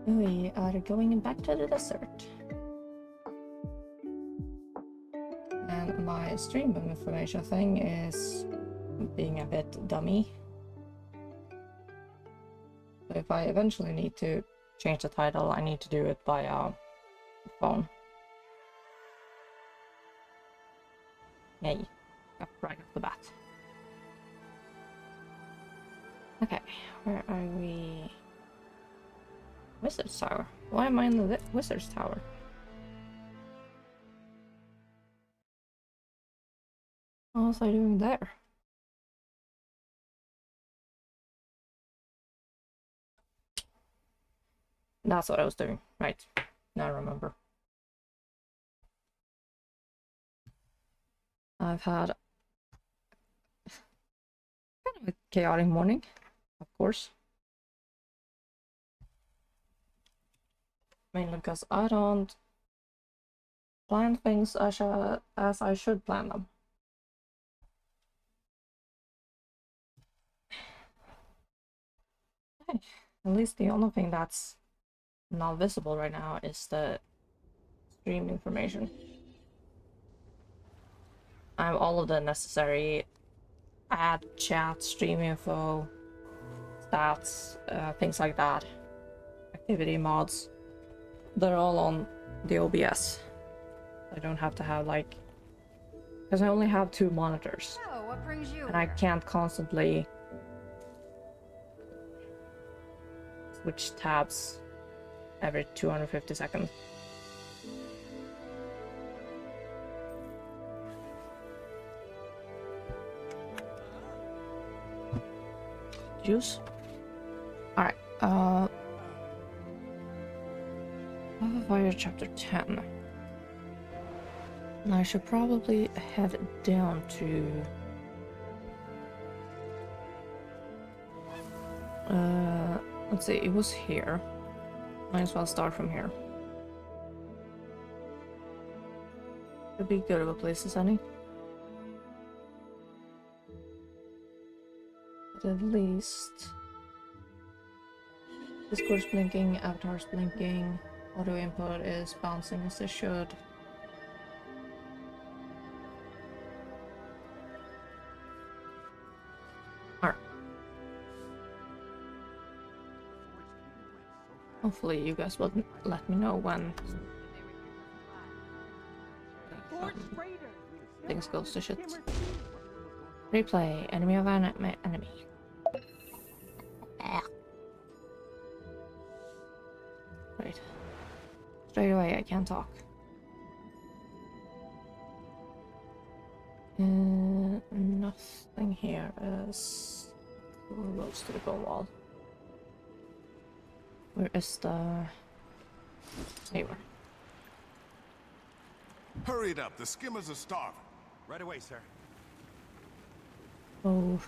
We are going back to the desert. And my stream information thing is being a bit dummy. So if I eventually need to change the title, I need to do it via phone. Yay. Right off the bat. Okay, where are we? Wizard's Tower. Why am I in the Wizard's Tower? What was I doing there? That's what I was doing. Right. Now I remember. I've had kind of a chaotic morning, of course. Mainly because I don't plan things as I should plan them. Okay. At least the only thing that's not visible right now is the stream information. I have all of the necessary add, chat, stream info, stats, things like that, activity mods. They're all on the OBS. I don't have to have like, because I only have 2 monitors. So, what brings you And I here? can't constantly switch tabs every 250 seconds. Juice. Alright, Fire chapter 10. And I should probably head down to let's see, it was here. Might as well start from here. Could be good of a place to sending. But at least Discord's blinking, avatar's blinking, auto input is bouncing as it should. Alright. Hopefully you guys will let me know when things goes to shit. Replay, enemy of enemy. Right. Straight away I can't talk. Nothing here is close to the goal wall. Where is the... Here. Hurry it up, the skimmers are starving. Right away, sir. Slow.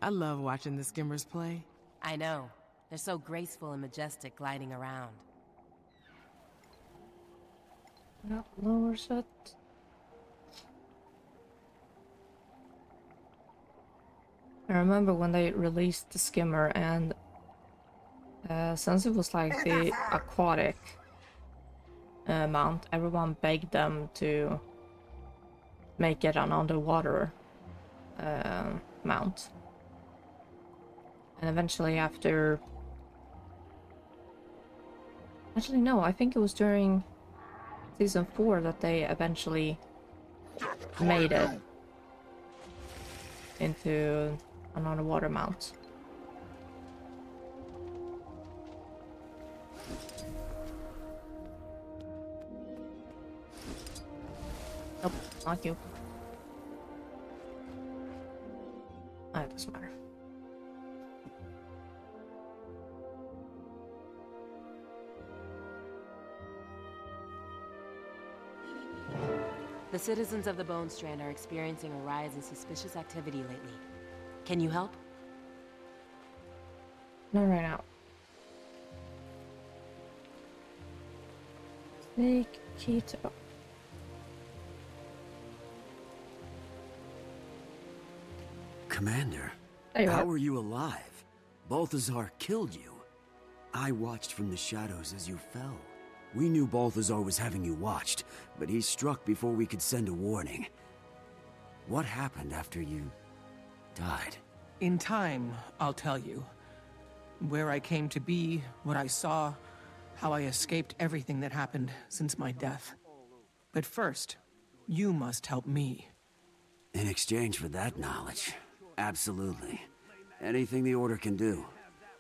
I love watching the skimmers play. I know. They're so graceful and majestic gliding around. That lowers it. I remember when they released the skimmer, and since it was like the aquatic mount, everyone begged them to make it an underwater mount. And eventually after... Actually no, I think it was during season 4 that they eventually made it into an underwater mount. Nope, not you. Ah, it doesn't matter. The citizens of the Bone Strand are experiencing a rise in suspicious activity lately. Can you help? Not right now. Snake Keto. Commander, There you how are. are you alive? Balthazar killed you. I watched from the shadows as you fell. We knew Balthazar was having you watched, but he struck before we could send a warning. What happened after you died? In time, I'll tell you. Where I came to be, what I saw, how I escaped everything that happened since my death. But first, you must help me. In exchange for that knowledge, absolutely. Anything the Order can do,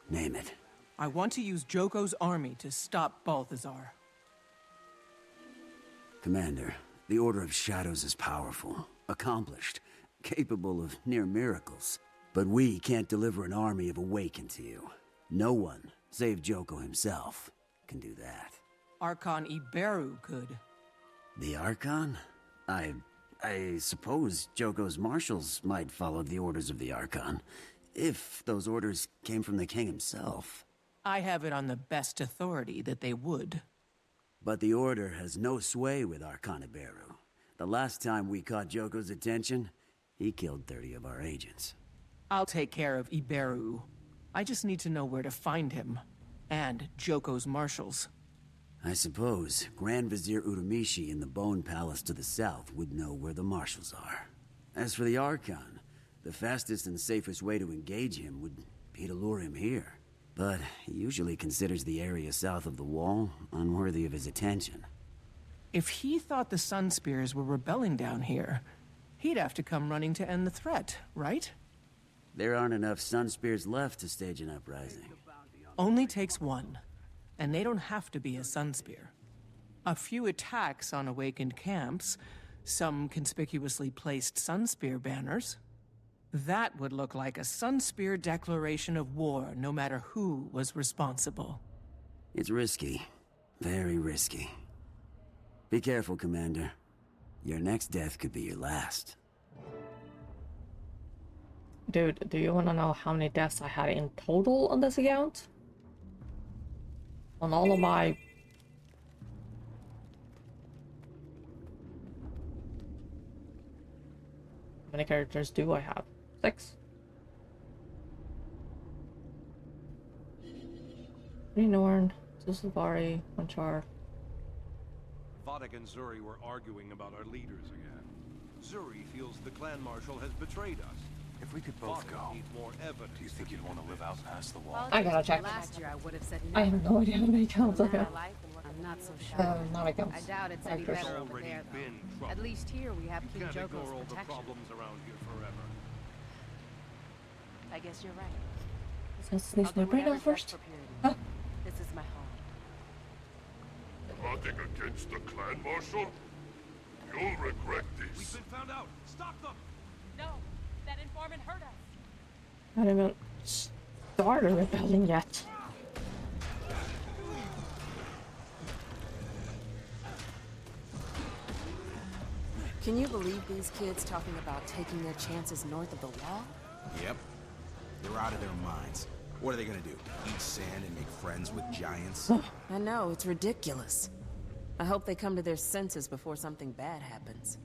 name it. I want to use Joko's army to stop Balthazar. Commander, the Order of Shadows is powerful, accomplished, capable of near miracles. But we can't deliver an army of Awakened to you. No one, save Joko himself, can do that. Archon Iberu could. The Archon? I suppose Joko's marshals might follow the orders of the Archon, if those orders came from the king himself. I have it on the best authority that they would. But the Order has no sway with Archon Iberu. The last time we caught Joko's attention, he killed 30 of our agents. I'll take care of Iberu. I just need to know where to find him. And Joko's marshals. I suppose Grand Vizier Uramishi in the Bone Palace to the south would know where the marshals are. As for the Archon, the fastest and safest way to engage him would be to lure him here. But he usually considers the area south of the wall unworthy of his attention. If he thought the Sunspears were rebelling down here, he'd have to come running to end the threat, right? There aren't enough Sunspears left to stage an uprising. Only takes one. And they don't have to be a Sunspear. A few attacks on Awakened camps, some conspicuously placed Sunspear banners. That would look like a Sunspear declaration of war, no matter who was responsible. It's risky. Very risky. Be careful, Commander. Your next death could be your last. Dude, do you want to know how many deaths I had in total on this account? On all of my... How many characters do I have? 6? Norn, Susavari, Manchar. Vodek and Zuri were arguing about our leaders again. Zuri feels the clan marshal has betrayed us. If we could both go, Need more evidence. do you think you'd want to live out past the wall? I gotta check. Last year I would have said I have no idea how many accounts I no. have. I'm not so sure. Not accounts. I doubt it's any Actors. better over Already there, been though. trouble. At least here we have You King can't Joko's ignore all the protection. problems around here forever. I guess you're right. Let's sneeze I'll my do brain out whatever's first. best for Purity. This is my home. Plotting against the clan marshal? You'll regret We've this. been found out. Stop them. No, that informant hurt us. I haven't even started rebelling yet. Can you believe these kids talking about taking their chances north of the wall? Yep. They're out of their minds. What are they gonna do? Eat sand and make friends with giants? I know, it's ridiculous. I hope they come to their senses before something bad happens.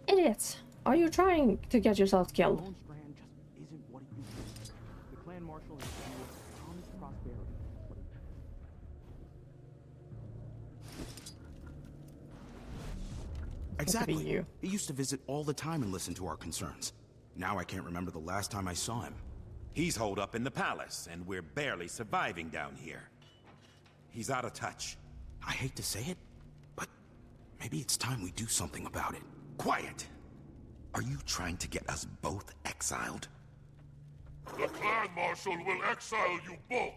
Idiots! Are you trying to get yourself killed? Bone Strand just isn't what it used to be. The clan marshal is promised prosperity, but Exactly. you. He used to visit all the time and listen to our concerns. Now I can't remember the last time I saw him. He's holed up in the palace, and we're barely surviving down here. He's out of touch. I hate to say it, but maybe it's time we do something about it. Quiet! Are you trying to get us both exiled? The clan marshal will exile you both.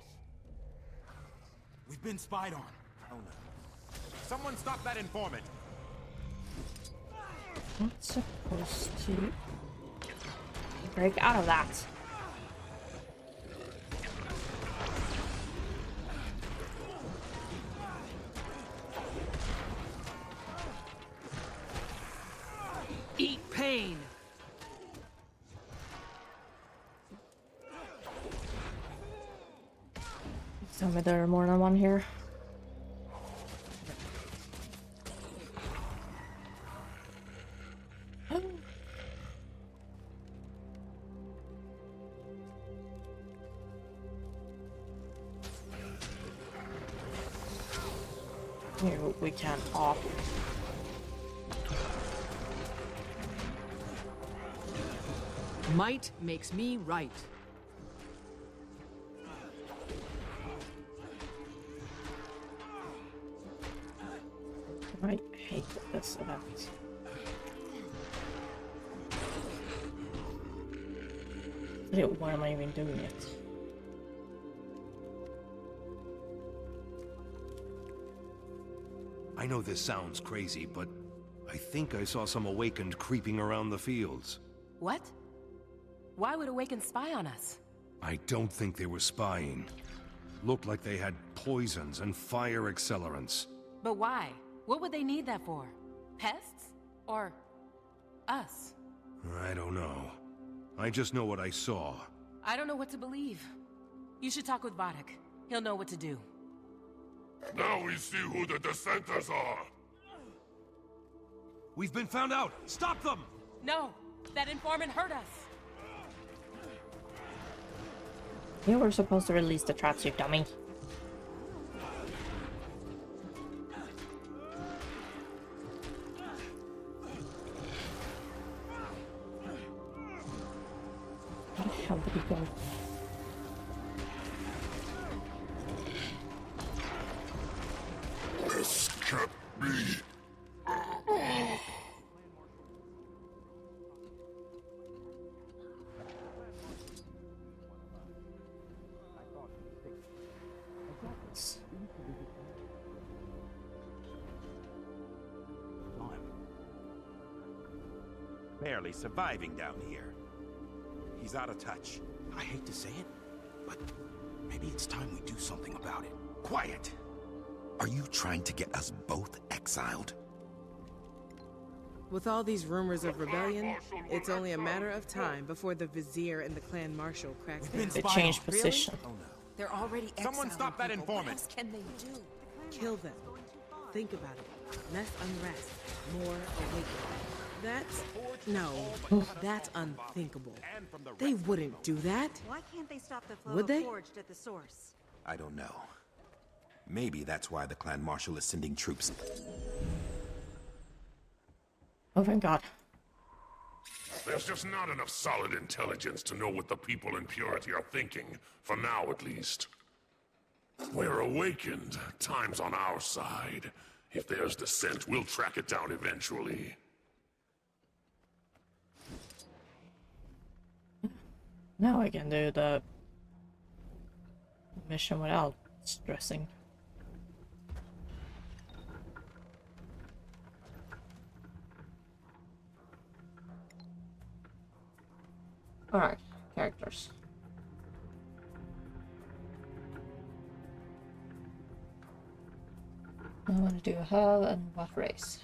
We've been spied on. Oh no. Someone stop that informant! Not supposed to break out of that. Eat pain! Tell me there are more than one here. Here we can off. Might makes me right. I hate this event. Why am I even doing it? I know this sounds crazy, but I think I saw some Awakened creeping around the fields. What? Why would Awakened spy on us? I don't think they were spying. Looked like they had poisons and fire accelerants. But why? What would they need that for? Pests? Or us? I don't know. I just know what I saw. I don't know what to believe. You should talk with Vodek. He'll know what to do. Now we see who the dissenters are. We've been found out! Stop them! No! That informant hurt us! You were supposed to release the traps, you dummy. Where the hell did he go? This can't be. Barely surviving down here. He's out of touch. I hate to say it, but maybe it's time we do something about it. Quiet! Are you trying to get us both exiled? With all these rumors of rebellion, it's only a matter of time before the Vizier and the Clan Marshal cracks down. They changed position. Oh no. They're already Someone stop that people. informant! What else can they do? Kill them. Think about it. Less unrest, more awakening. That's unthinkable. They wouldn't do that. Why can't they stop the flow Would of they? Forged at the source? I don't know. Maybe that's why the Clan Marshal is sending troops. Oh, thank God. There's just not enough solid intelligence to know what the people in Purity are thinking, for now at least. We're awakened. Time's on our side. If there's dissent, we'll track it down eventually. Now I can do the mission without stressing. Alright, characters. I want to do how and what race.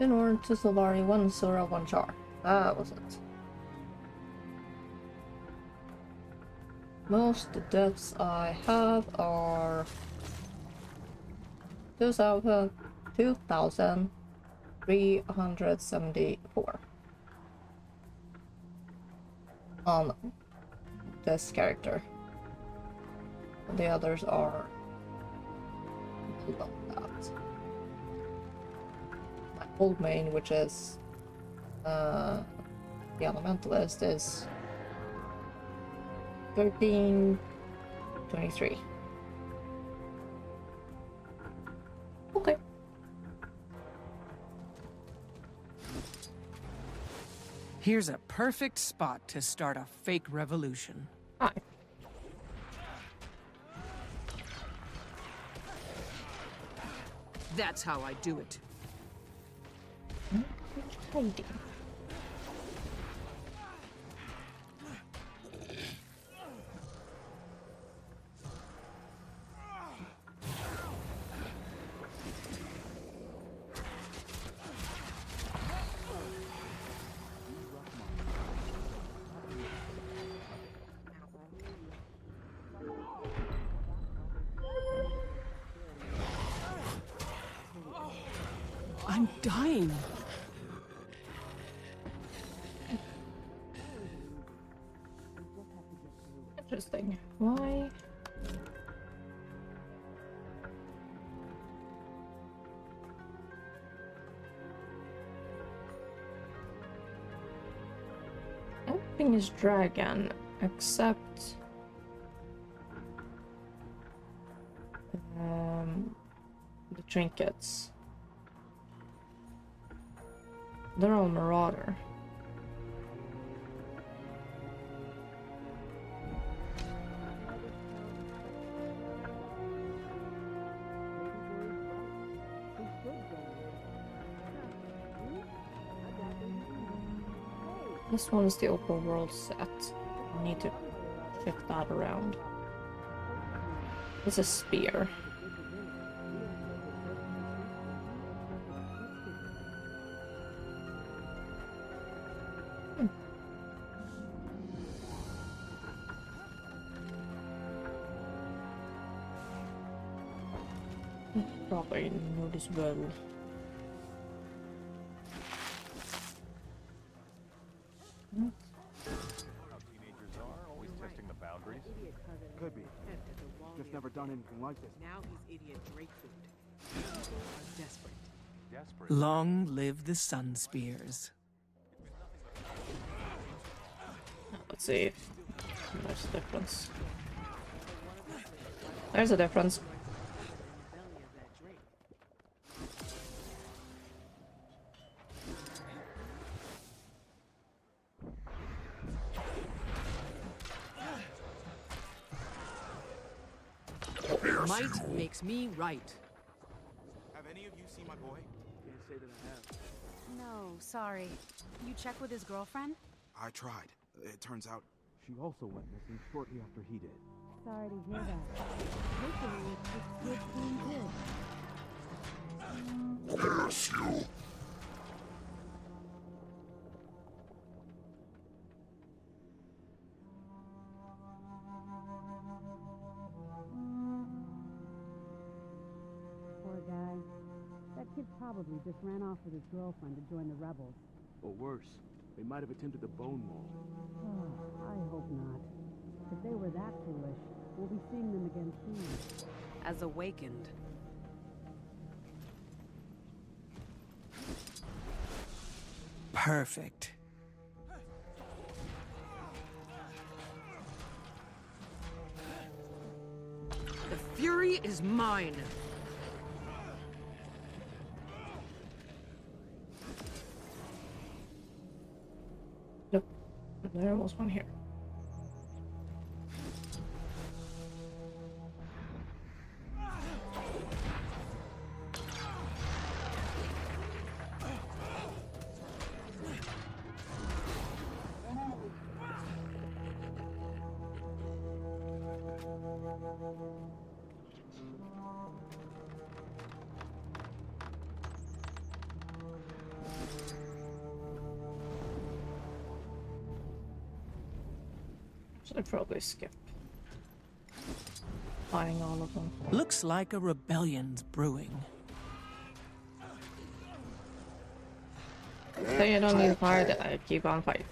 In order to Solari 1 Sora 1 Char. That was it. Most deaths I have are 2,374 on this character. The others are below that. My old main, which is the Elementalist, is 1323. Okay. Here's a perfect spot to start a fake revolution. Hi. That's how I do it. Hiding. I'm dying. Interesting. Why? Everything is dragon except the trinkets. They're all marauder. This one is the open world set. I need to shift that around. It's a spear. Probably know this well. How teenagers are, always testing the boundaries. Could be. Just never done anything like this. Now he's idiot Drake food. Desperate. Desperate. Long live the Sun Spears. Let's see if there's a difference. There's a difference. Might makes me right. Have any of you seen my boy? Can't say that I have. No, sorry. You check with his girlfriend? I tried. It turns out She also went missing shortly after he did. Sorry to hear that. Hopefully it's good being good. Curse you! Poor guy. That kid probably just ran off with his girlfriend to join the rebels. Or worse, they might have attempted the Bone Wall. Oh, I hope not. If they were that foolish, we'll be seeing them again soon. As awakened. Perfect. The fury is mine. Nope. There was one here. I'd probably skip buying all of them. Looks like a rebellion's brewing. So you don't need to fight, I keep on fighting.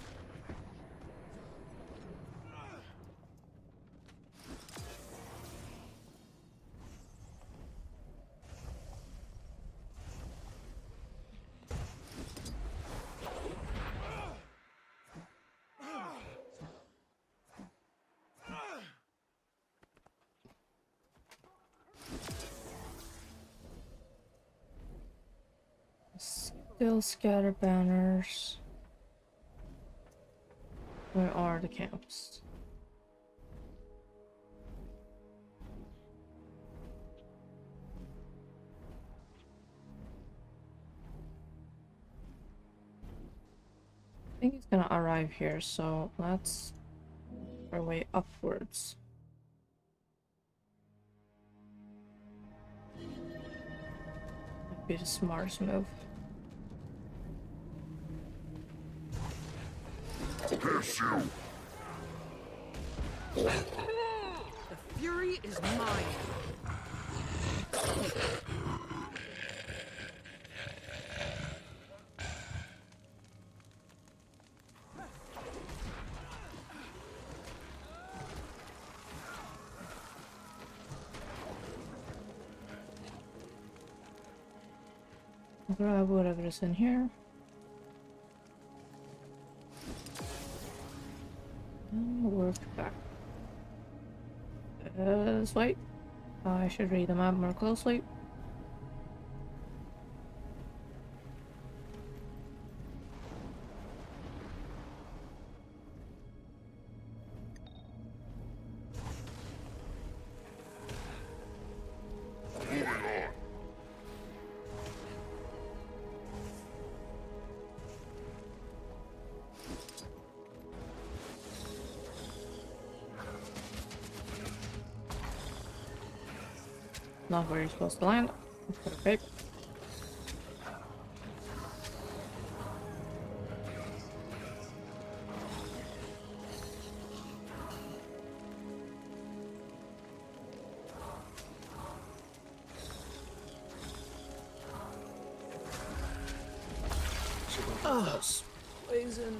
Still scatter banners. Where are the camps? I think he's gonna arrive here, so let's work our way upwards. Would be the smartest move. Curse you! The fury is mine. Grab whatever is in here. And work back. This way. I should read the map more closely. Not where you're supposed to land. Perfect. Oh, poison.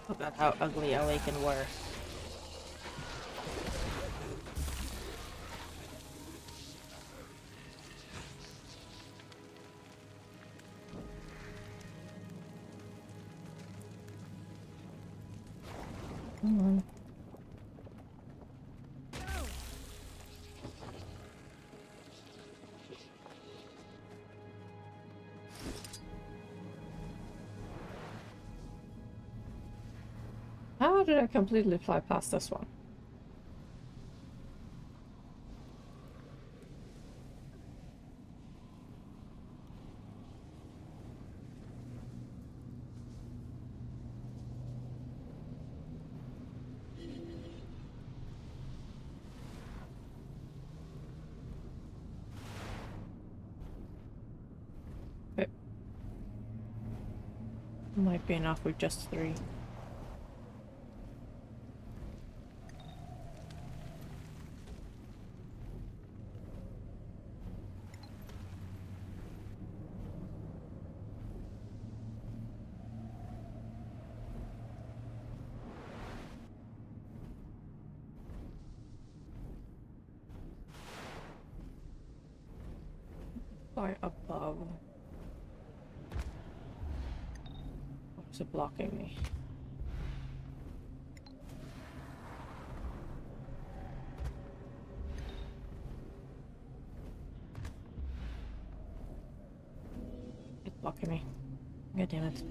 About how ugly Awakened were. Come on. How did I completely fly past this one? Okay. Might be enough with just 3. Fly above. Why is it blocking me? It's blocking me. God damn it.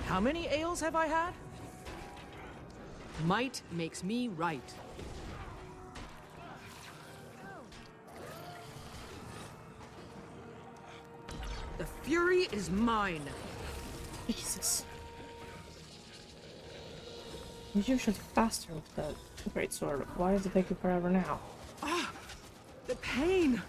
How many ales have I had? Might makes me right. The fury is mine. Jesus. You should faster with the great sword. Why is it taking forever now? Ah, the pain.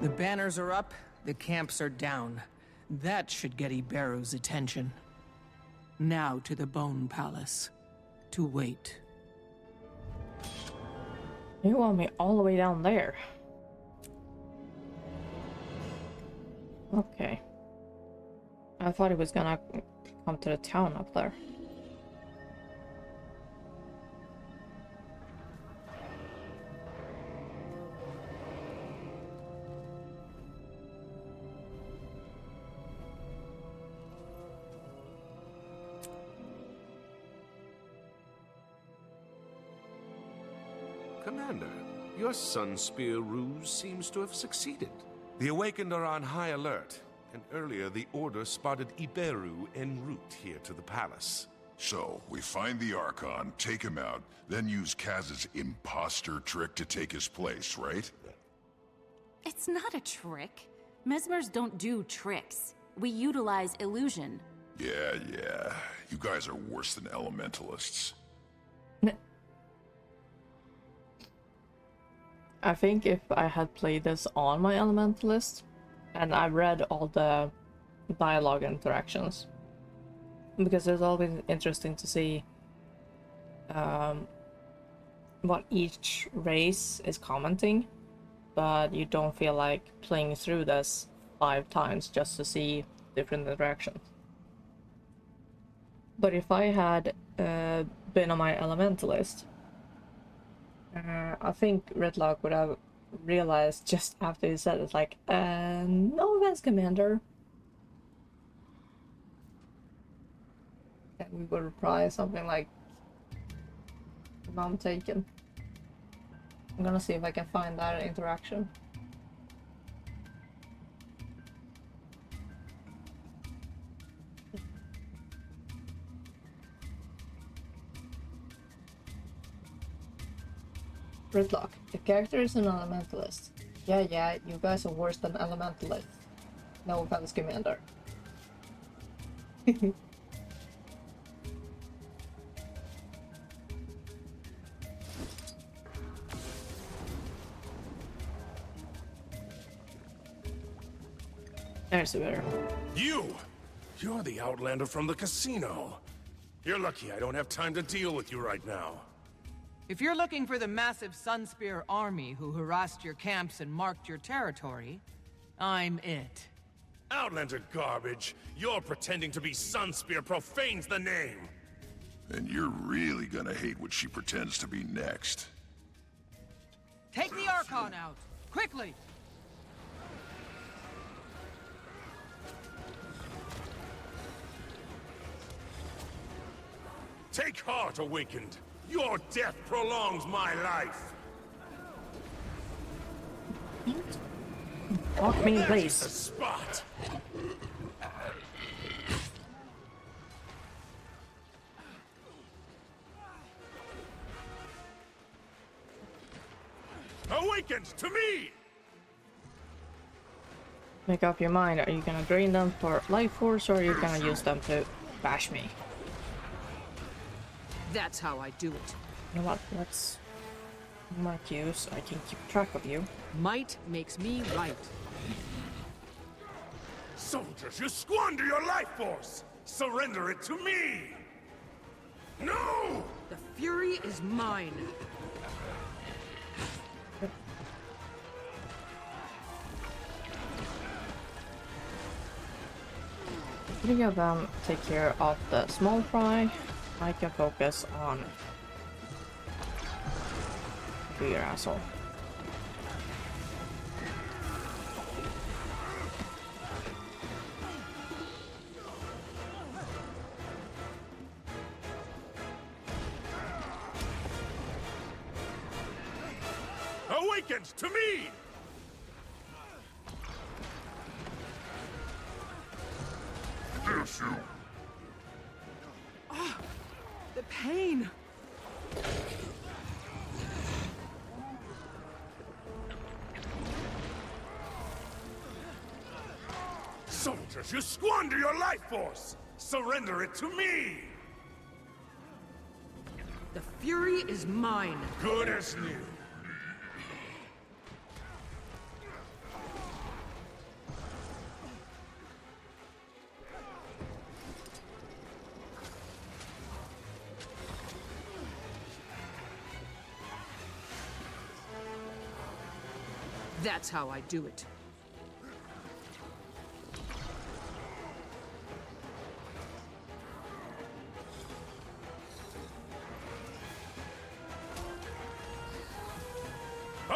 The banners are up, the camps are down. That should get Ibero's attention. Now to the Bone Palace. To wait. You want me all the way down there? Okay. I thought he was gonna come to the town up there. Commander, your Sunspear ruse seems to have succeeded. The Awakened are on high alert, and earlier the Order spotted Iberu en route here to the palace. So, we find the Archon, take him out, then use Kaz's imposter trick to take his place, right? It's not a trick. Mesmers don't do tricks. We utilize illusion. Yeah. You guys are worse than elementalists. I think if I had played this on my Elementalist, and I read all the dialogue interactions, because it's always interesting to see what each race is commenting, but you don't feel like playing through this 5 times just to see different interactions. But if I had been on my Elementalist, I think Redlock would have realized just after he said it, like, no offense, Commander. And we would reply something like, "None taken." I'm gonna see if I can find that interaction. Gridlock. The character is an elementalist. Yeah, you guys are worse than elementalists. No offense, Commander. There's a better. You're the Outlander from the casino. You're lucky I don't have time to deal with you right now. If you're looking for the massive Sunspear army who harassed your camps and marked your territory, I'm it. Outlander garbage. You're pretending to be Sunspear profanes the name. And you're really gonna hate what she pretends to be next. Take the Archon out! Quickly! Take heart, Awakened. Your death prolongs my life. Walk me, That please. is the spot. Awakened to me! Make up your mind. Are you gonna drain them for life force, or are you gonna use them to bash me? That's how I do it. You know what? Let's mark you so I can keep track of you. Might makes me right. Soldiers, you squander your life force! Surrender it to me! No! The fury is mine. Three of them take care of the small fry. I can focus on your asshole. Awakened to me! Yes, you. The pain! Soldiers, you squander your life force! Surrender it to me! The fury is mine. Good as new. That's how I do it.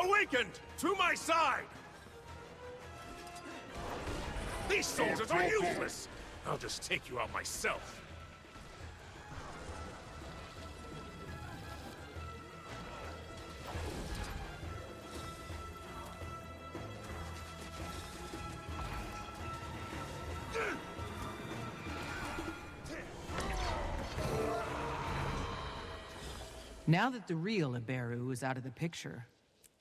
Awakened! To my side! These soldiers are useless! I'll just take you out myself. Now that the real Iberu is out of the picture,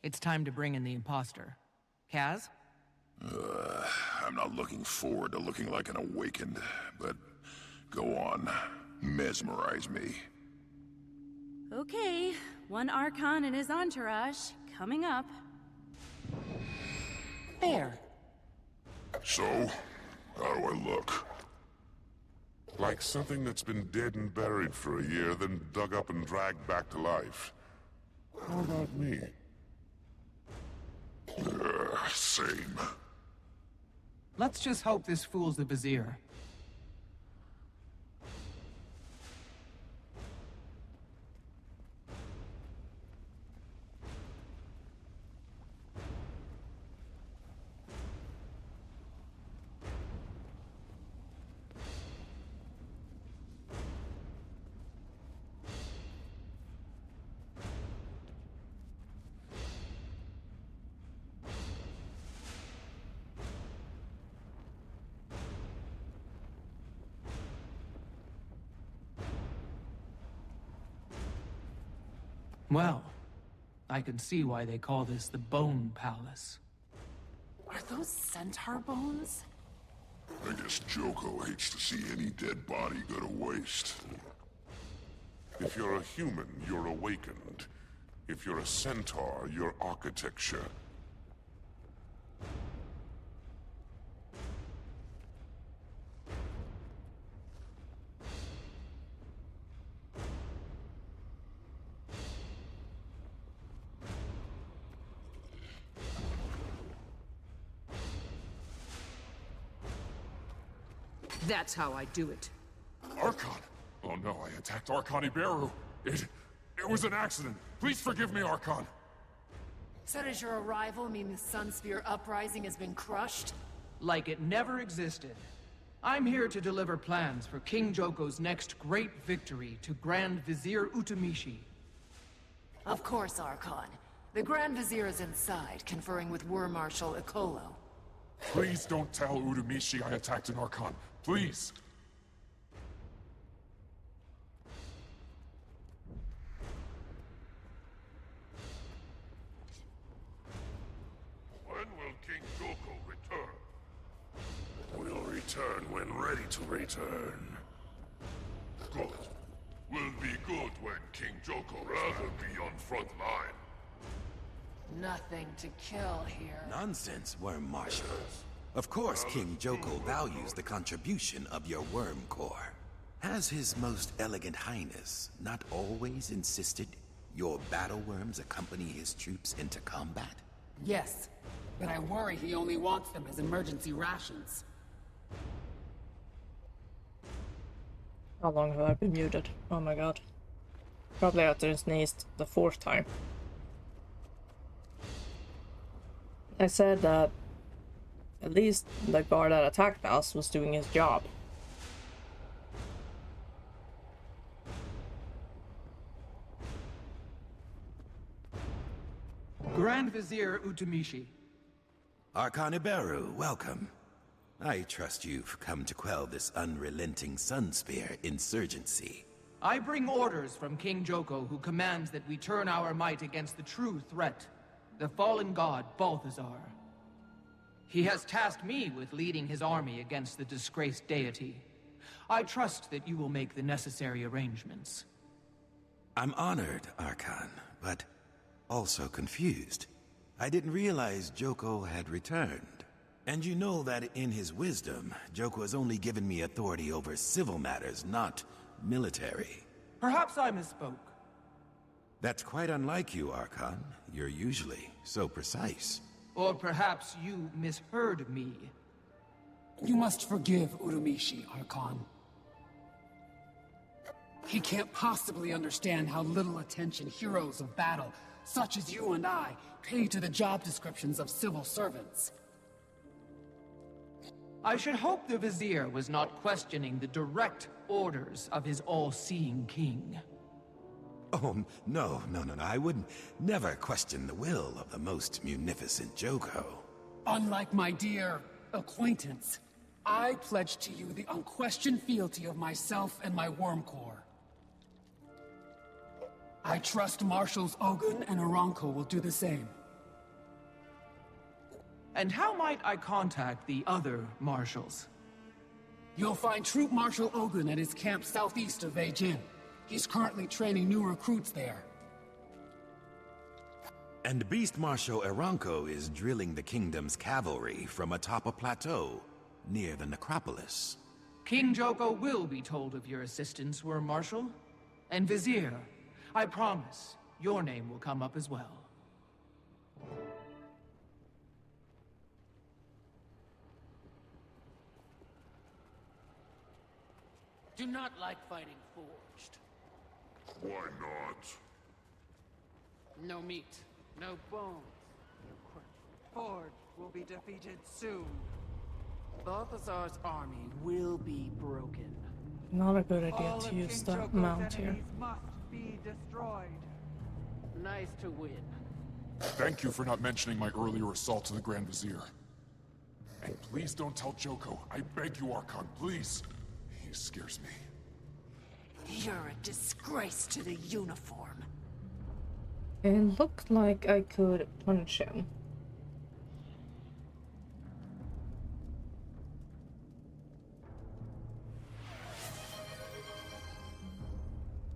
it's time to bring in the imposter. Kaz? I'm not looking forward to looking like an awakened, but go on, mesmerize me. Okay, one Archon and his entourage coming up. There. So, how do I look? Like something that's been dead and buried for a year, then dug up and dragged back to life. How about me? Same. Let's just hope this fools the Vizier. Well, I can see why they call this the Bone Palace. Are those centaur bones? I guess Joko hates to see any dead body go to waste. If you're a human, you're awakened. If you're a centaur, you're architecture. That's how I do it. Archon! Oh no, I attacked Archon Iberu. It was an accident. Please forgive me, Archon. So does your arrival mean the Sunspear uprising has been crushed? Like it never existed. I'm here to deliver plans for King Joko's next great victory to Grand Vizier Utamishi. Of course, Archon. The Grand Vizier is inside, conferring with War Marshal Ikolo. Please don't tell Utamishi I attacked an Archon. Please! When will King Joko return? We'll return when ready to return. Good. Will be good when King Joko rather be on front line. Nothing to kill here. Nonsense, Worm Marshal. Of course, King Joko values the contribution of your Worm Corps. Has His Most Elegant Highness not always insisted your battle worms accompany his troops into combat? Yes, but I worry he only wants them as emergency rations. How long have I been muted? Oh my god. Probably after sneezed the 4th time. I said that at least the guard that attacked us was doing his job. Grand Vizier Utamishi. Archon Iberu, welcome. I trust you've come to quell this unrelenting Sunspear insurgency. I bring orders from King Joko, who commands that we turn our might against the true threat, the fallen god Balthazar. He has tasked me with leading his army against the disgraced deity. I trust that you will make the necessary arrangements. I'm honored, Archon, but also confused. I didn't realize Joko had returned. And you know that in his wisdom, Joko has only given me authority over civil matters, not military. Perhaps I misspoke. That's quite unlike you, Archon. You're usually so precise. Or perhaps you misheard me. You must forgive Utamishi, Archon. He can't possibly understand how little attention heroes of battle Such as you and I pay to the job descriptions of civil servants. I should hope the Vizier was not questioning the direct orders of his all-seeing king. Oh, no. I would never question the will of the most munificent Joko. Unlike my dear acquaintance, I pledge to you the unquestioned fealty of myself and my Worm Corps. I trust Marshals Ogun and Aranko will do the same. And how might I contact the other marshals? You'll find Troop Marshal Ogun at his camp southeast of Beijing. He's currently training new recruits there. And Beast Marshal Aranko is drilling the kingdom's cavalry from atop a plateau near the necropolis. King Joko will be told of your assistance, Worm Marshal. And Vizier, I promise, your name will come up as well. Do not like fighting forged. Why not? No meat, no bones. Forge will be defeated soon. Balthazar's army will be broken. Not a good idea All to of use King that Joko's mount here. enemies must be destroyed. Nice to win. Thank you for not mentioning my earlier assault to the Grand Vizier. And please don't tell Joko. I beg you, Archon, please. He scares me. You're a disgrace to the uniform. It looked like I could punch him.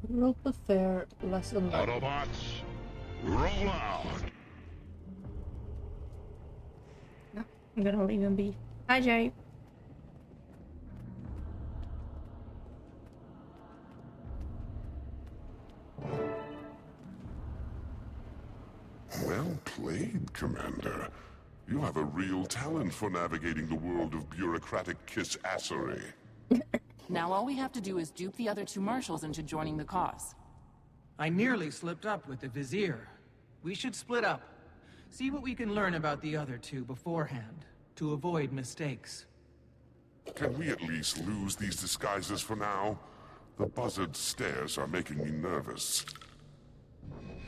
Rule the fair, lesson learned. Autobots, roll out! No, I'm gonna leave him be. Hi, Jay. Well played, Commander. You have a real talent for navigating the world of bureaucratic kiss-assery. Now all we have to do is dupe the other two marshals into joining the cause. I nearly slipped up with the Vizier. We should split up. See what we can learn about the other two beforehand, to avoid mistakes. Can we at least lose these disguises for now? The buzzard stares are making me nervous.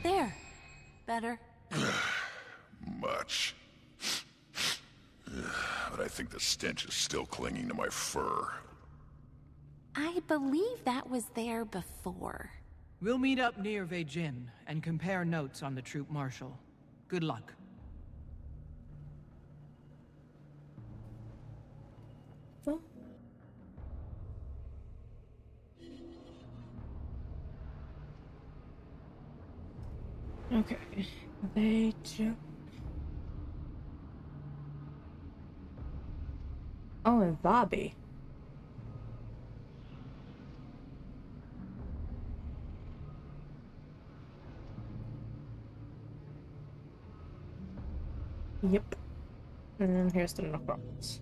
There. Better. Much. But I think the stench is still clinging to my fur. I believe that was there before. We'll meet up near Beijing and compare notes on the troop marshal. Good luck. Okay, Beijing. Oh, and Bobby. Yep. And then here's the necropolis.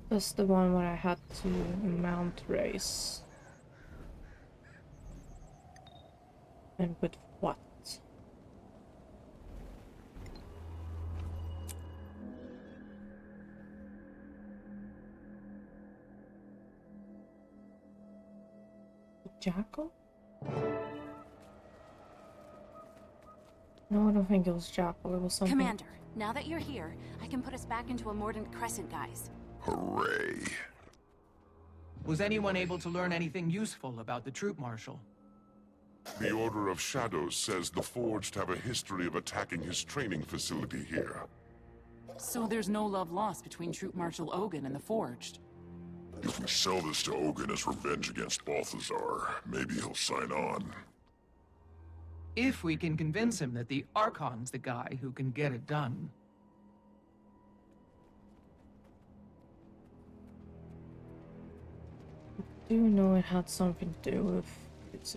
That's the one where I had to mount race. And with what? Jackal? No, I don't think it was Jackal. It was something. Commander, now that you're here, I can put us back into a Mordant Crescent, guys. Hooray. Was anyone able to learn anything useful about the Troop Marshal? The Order of Shadows says the Forged have a history of attacking his training facility here. So there's no love lost between Troop Marshal Ogun and the Forged. If we sell this to Ogun as revenge against Balthazar, maybe he'll sign on. If we can convince him that the Archon's the guy who can get it done. Do you know it had something to do with it's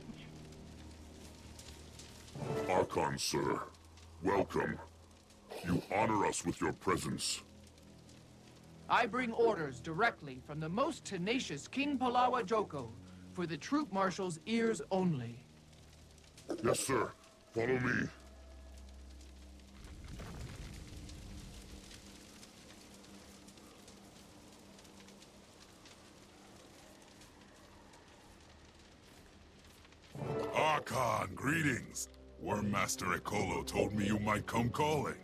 Archon, sir. Welcome. You honor us with your presence. I bring orders directly from the most tenacious King Palawa Joko for the Troop Marshal's ears only. Yes, sir. Follow me. Archon, greetings. Wormmaster Ekolo told me you might come calling.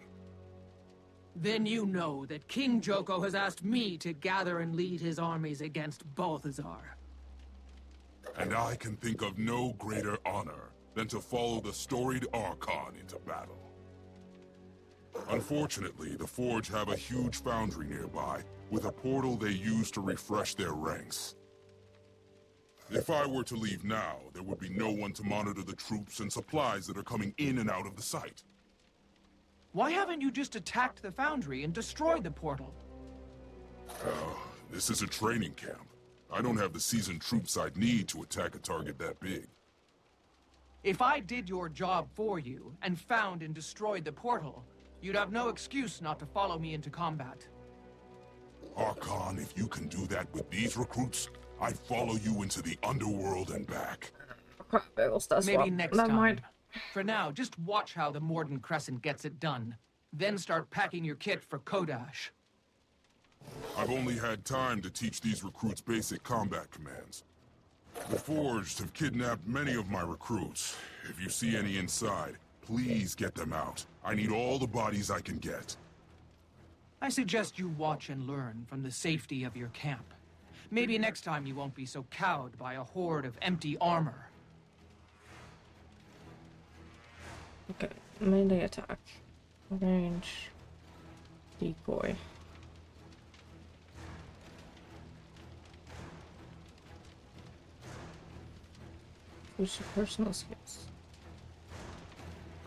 Then you know that King Joko has asked me to gather and lead his armies against Balthazar. And I can think of no greater honor than to follow the storied Archon into battle. Unfortunately, the Forge have a huge foundry nearby, with a portal they use to refresh their ranks. If I were to leave now, there would be no one to monitor the troops and supplies that are coming in and out of the site. Why haven't you just attacked the foundry and destroyed the portal? This is a training camp. I don't have the seasoned troops I'd need to attack a target that big. If I did your job for you and found and destroyed the portal, you'd have no excuse not to follow me into combat. Archon, if you can do that with these recruits, I'd follow you into the underworld and back. Maybe next time. For now, just watch how the Mordant Crescent gets it done. Then start packing your kit for Kodash. I've only had time to teach these recruits basic combat commands. The Forged have kidnapped many of my recruits. If you see any inside, please get them out. I need all the bodies I can get. I suggest you watch and learn from the safety of your camp. Maybe next time you won't be so cowed by a horde of empty armor. Okay, melee attack. Range. Decoy. Use your personal skills.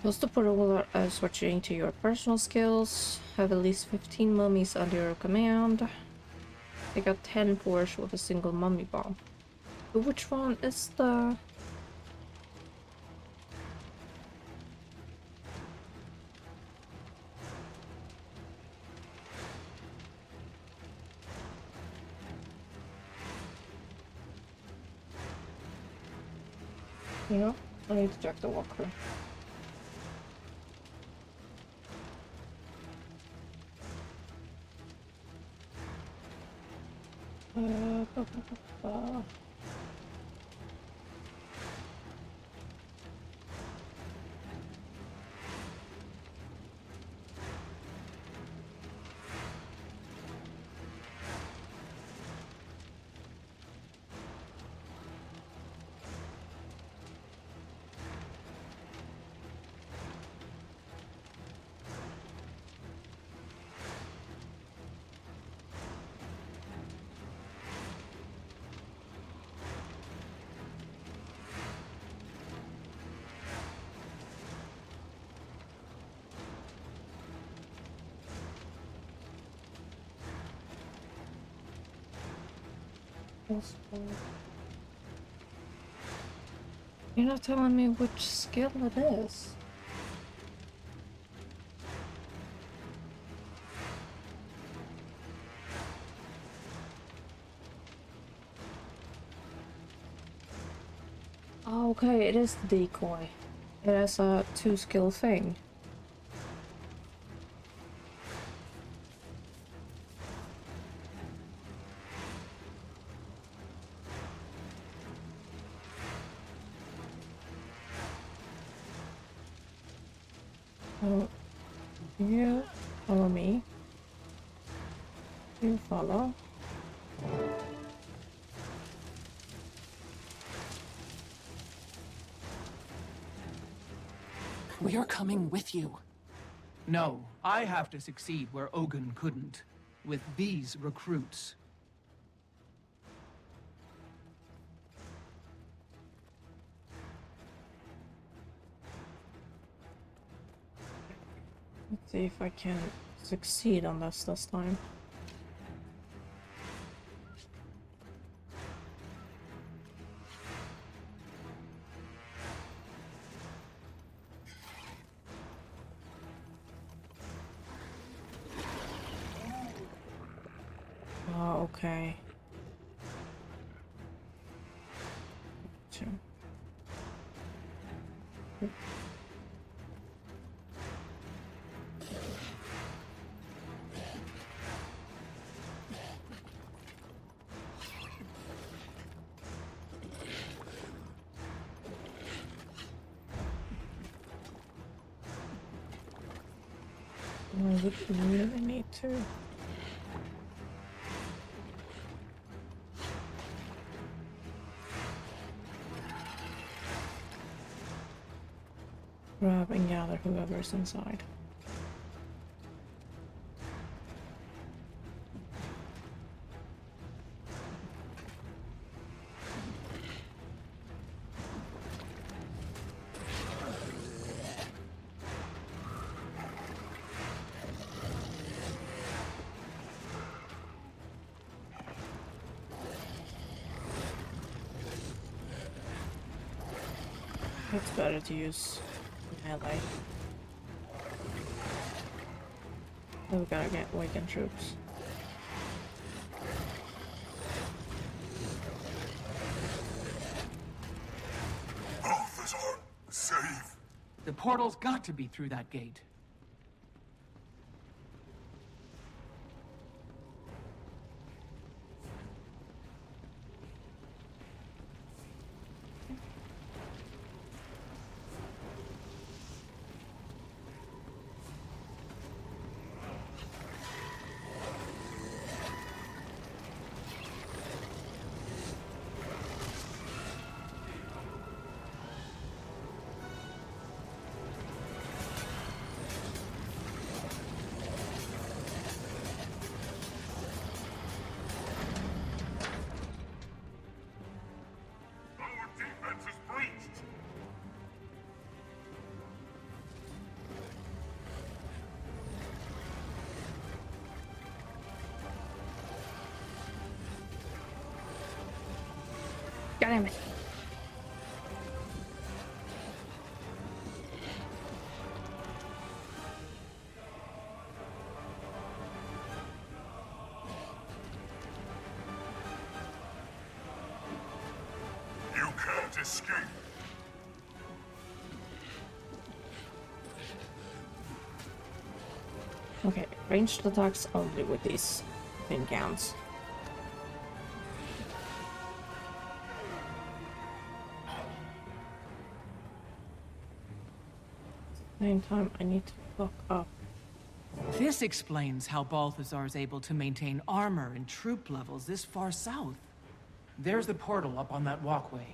Close the portal while switching to your personal skills. Have at least 15 mummies under your command. Take out 10 Forge with a single mummy bomb. But which one is the... You know, I need to check the walker. Ba, ba, ba, ba. You're not telling me which skill it is. Oh, okay, it is the decoy. It has a 2-skill thing. So you follow me. You follow. We are coming with you. No, I have to succeed where Ogun couldn't. With these recruits. Let's see if I can succeed on this time. Oh, okay. Sure. I really need to. Grab and gather whoever's inside. It's better to use melee. Oh, we gotta get awakened troops. Balthazar, save! The portal's got to be through that gate. God damn it. You can't escape. Okay, ranged attacks only with these thin cans. Same time, I need to look up. This explains how Balthazar is able to maintain armor and troop levels this far south. There's the portal up on that walkway.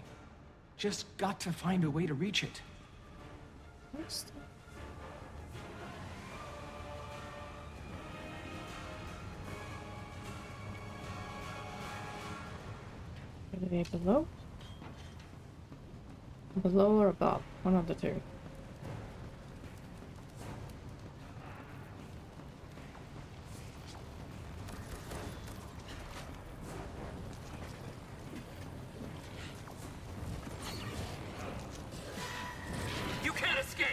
Just got to find a way to reach it. Are they below? Below or above? One of the two. You can't escape!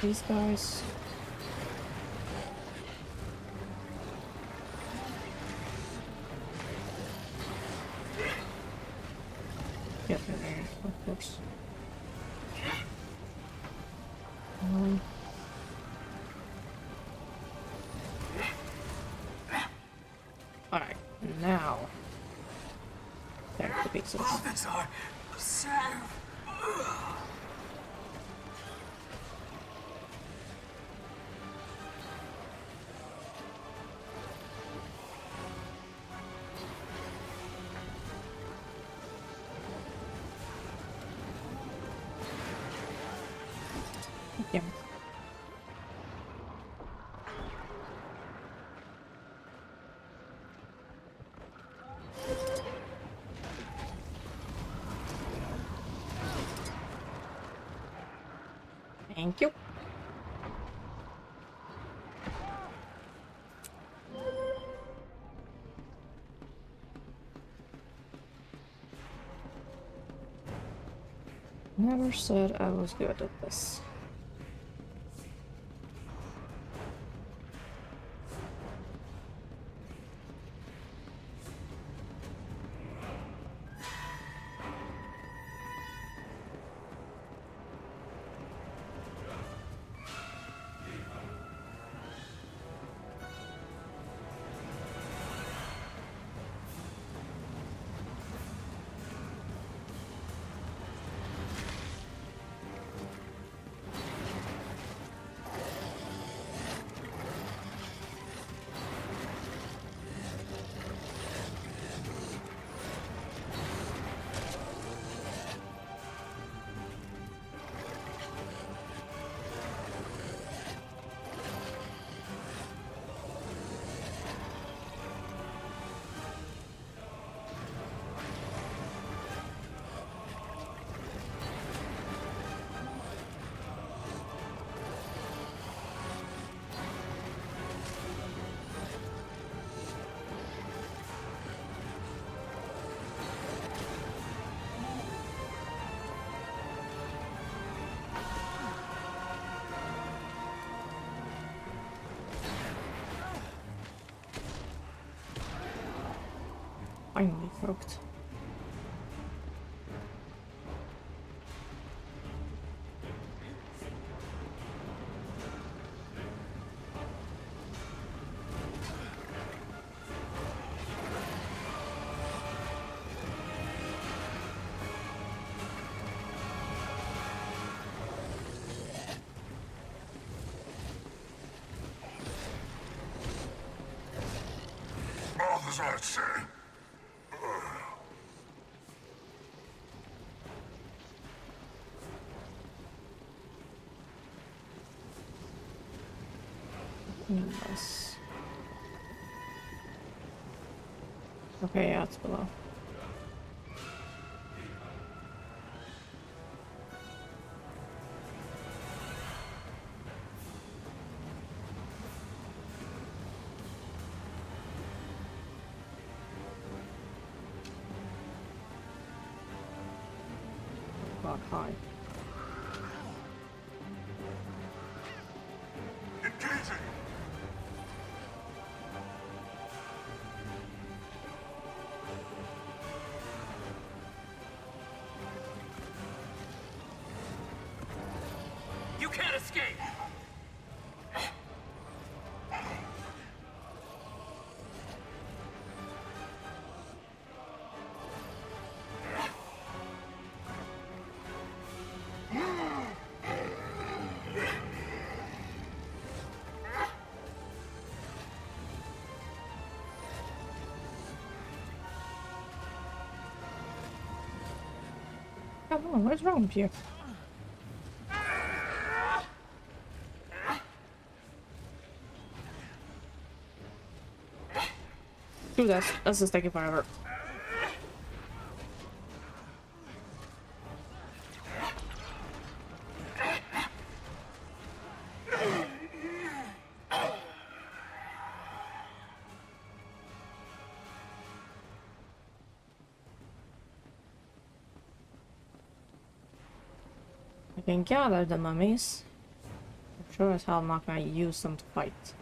These guys. Get in there, of course. tear to pieces. Yeah. Thank you. Never said I was good at this. Finally croaked. Bothers, I'd say. Yes. Okay, yeah, it's below. God, high. Engaging! You can't escape! Come on, what's wrong with you? Do this. This is taking forever. I can gather the mummies. I'm sure as hell not gonna use them to fight.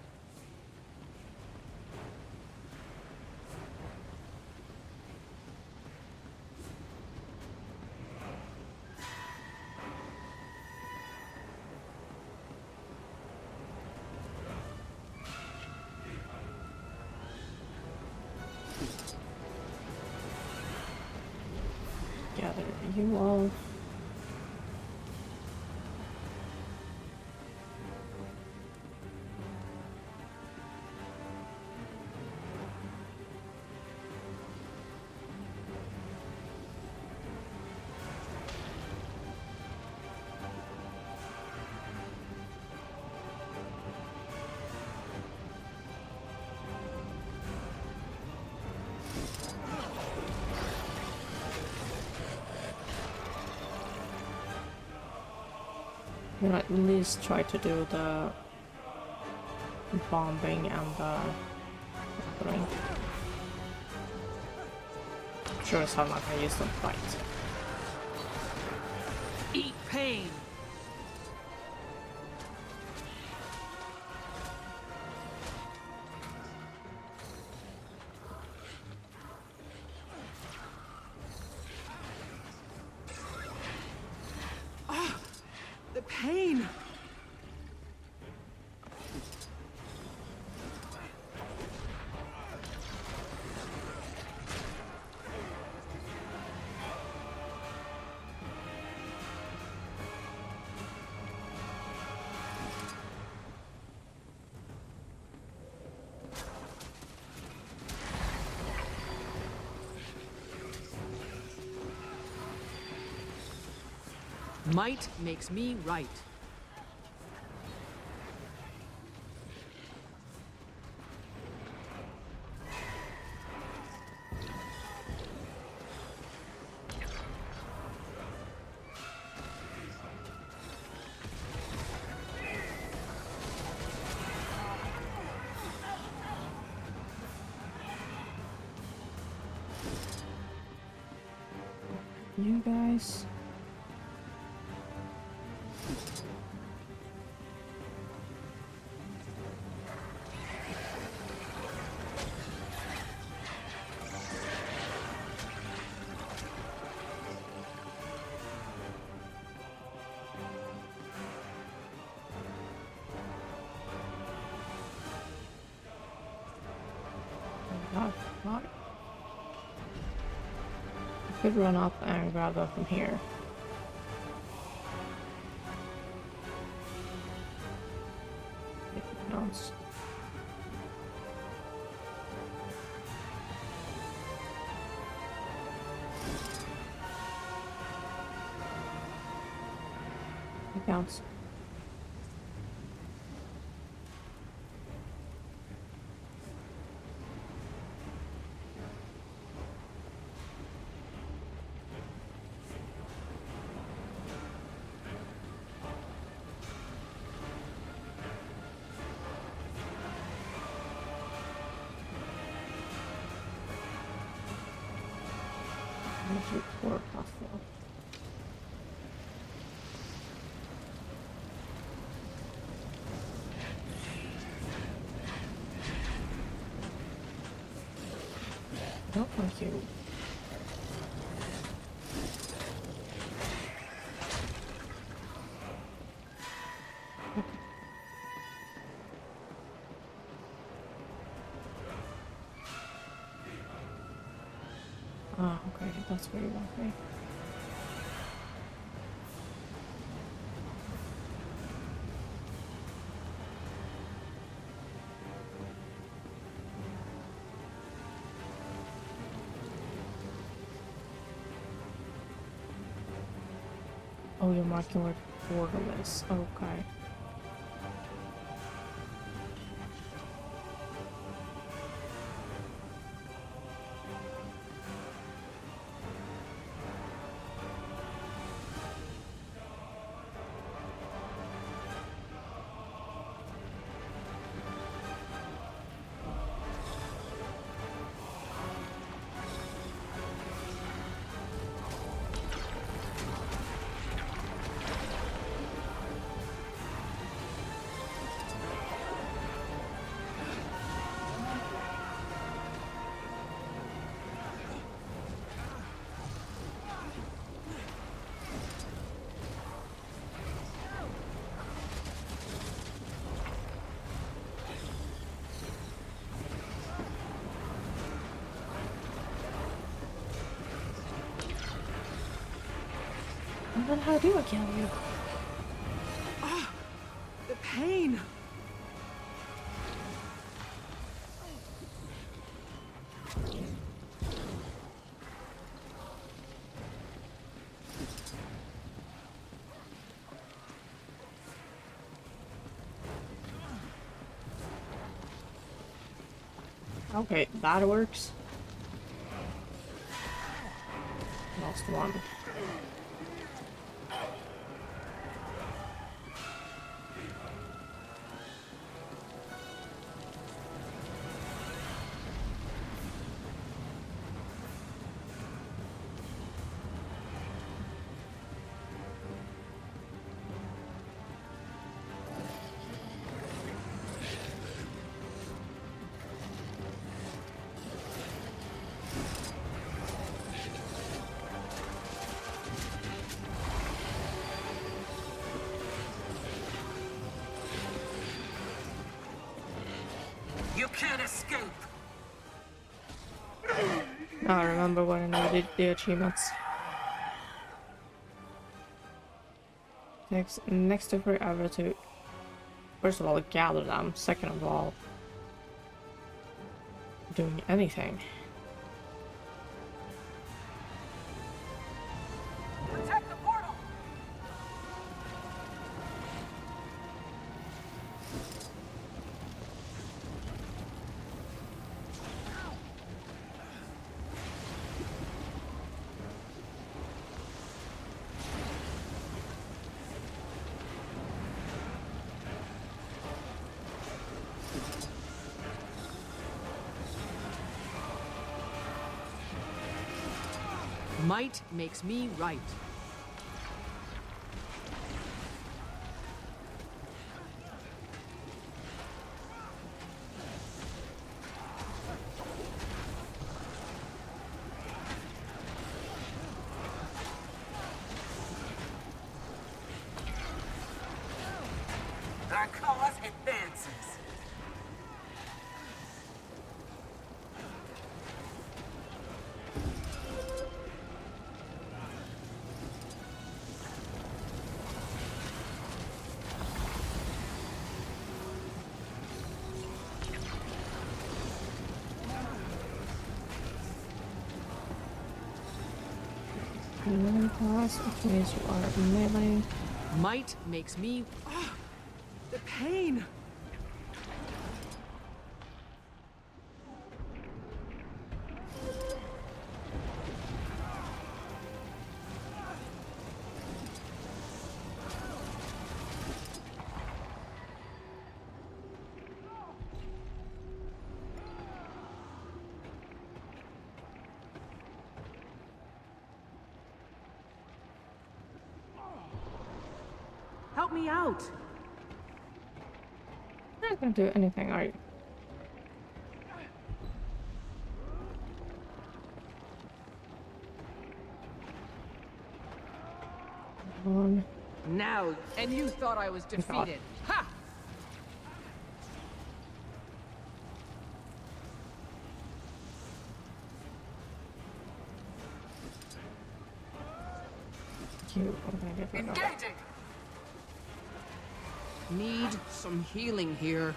gather you all. You know, at least try to do the bombing and the throwing. Sure as hell not gonna use them fight. Eat pain! The pain! Might makes me right. You guys. What? I could run up and grab them from here. If it counts. It counts. Report possible. No, thank you. Ah, okay, that's where you want me. Oh, you're marking where the portal is. Okay. And then how do I kill you? Ah, the pain. Okay, that works. Lost one. You can't escape! I remember when I did the achievements. Next to forever to, first of all, gather them. Second of all, doing anything. Protect the portal! Might makes me right. Our cause advances. Pass, which means you are melee. Might makes me. Ah, the pain. Help me out. You're not gonna do anything, are you? Now, and you thought I was defeated. Ha! Engaging! Need some healing here.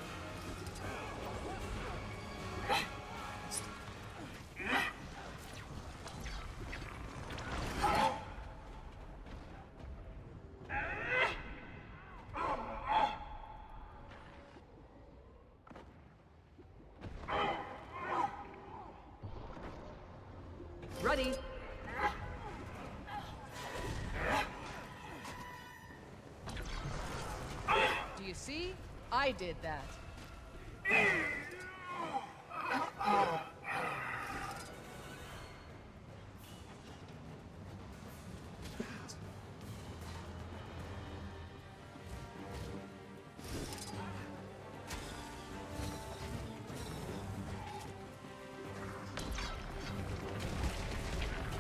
Ready. Do you see? I did that.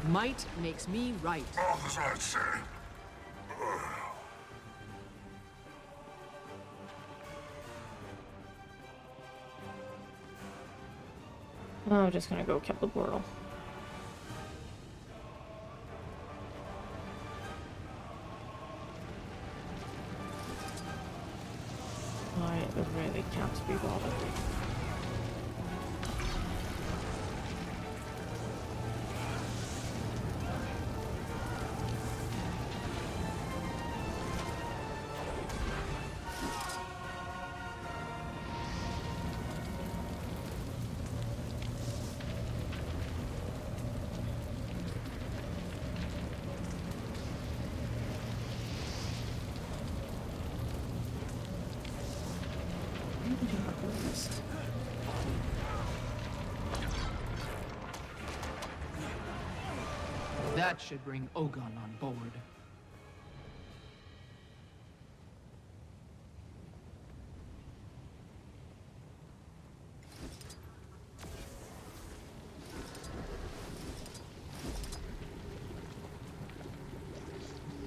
Might makes me right. All as I say. I'm just gonna go kill the portal. Can't be bothered. That should bring Ogun on board.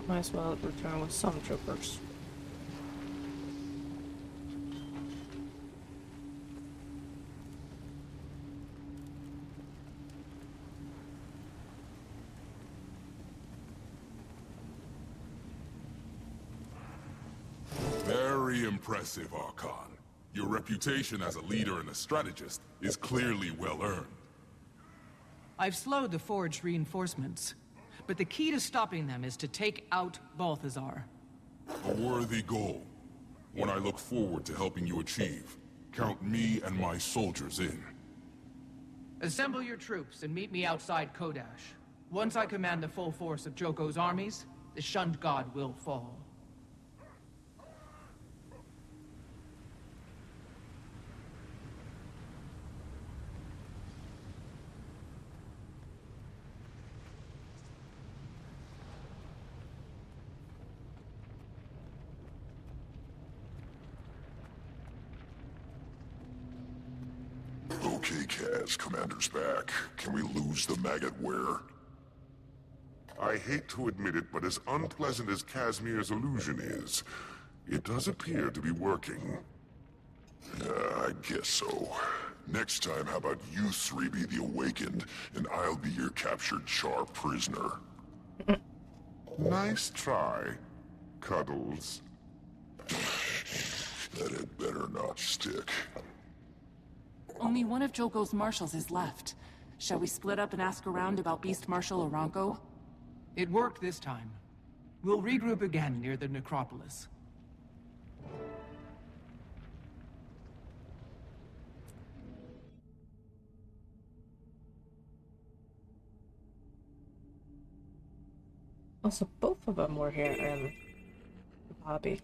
Might as well return with some troopers. Very impressive, Archon. Your reputation as a leader and a strategist is clearly well earned. I've slowed the Forge reinforcements, but the key to stopping them is to take out Balthazar. A worthy goal. One I look forward to helping you achieve. Count me and my soldiers in. Assemble your troops and meet me outside Kodash. Once I command the full force of Joko's armies, the shunned god will fall. Okay, Kaz, Commander's back. Can we lose the maggot wearer? I hate to admit it, but as unpleasant as Casimir's illusion is, it does appear to be working. I guess so. Next time, how about you three be the Awakened, and I'll be your captured Char prisoner? Nice try, Cuddles. That had better not stick. Only one of Joko's marshals is left. Shall we split up and ask around about Beast Marshal Aranko? It worked this time. We'll regroup again near the necropolis. Also, both of them were here in the lobby.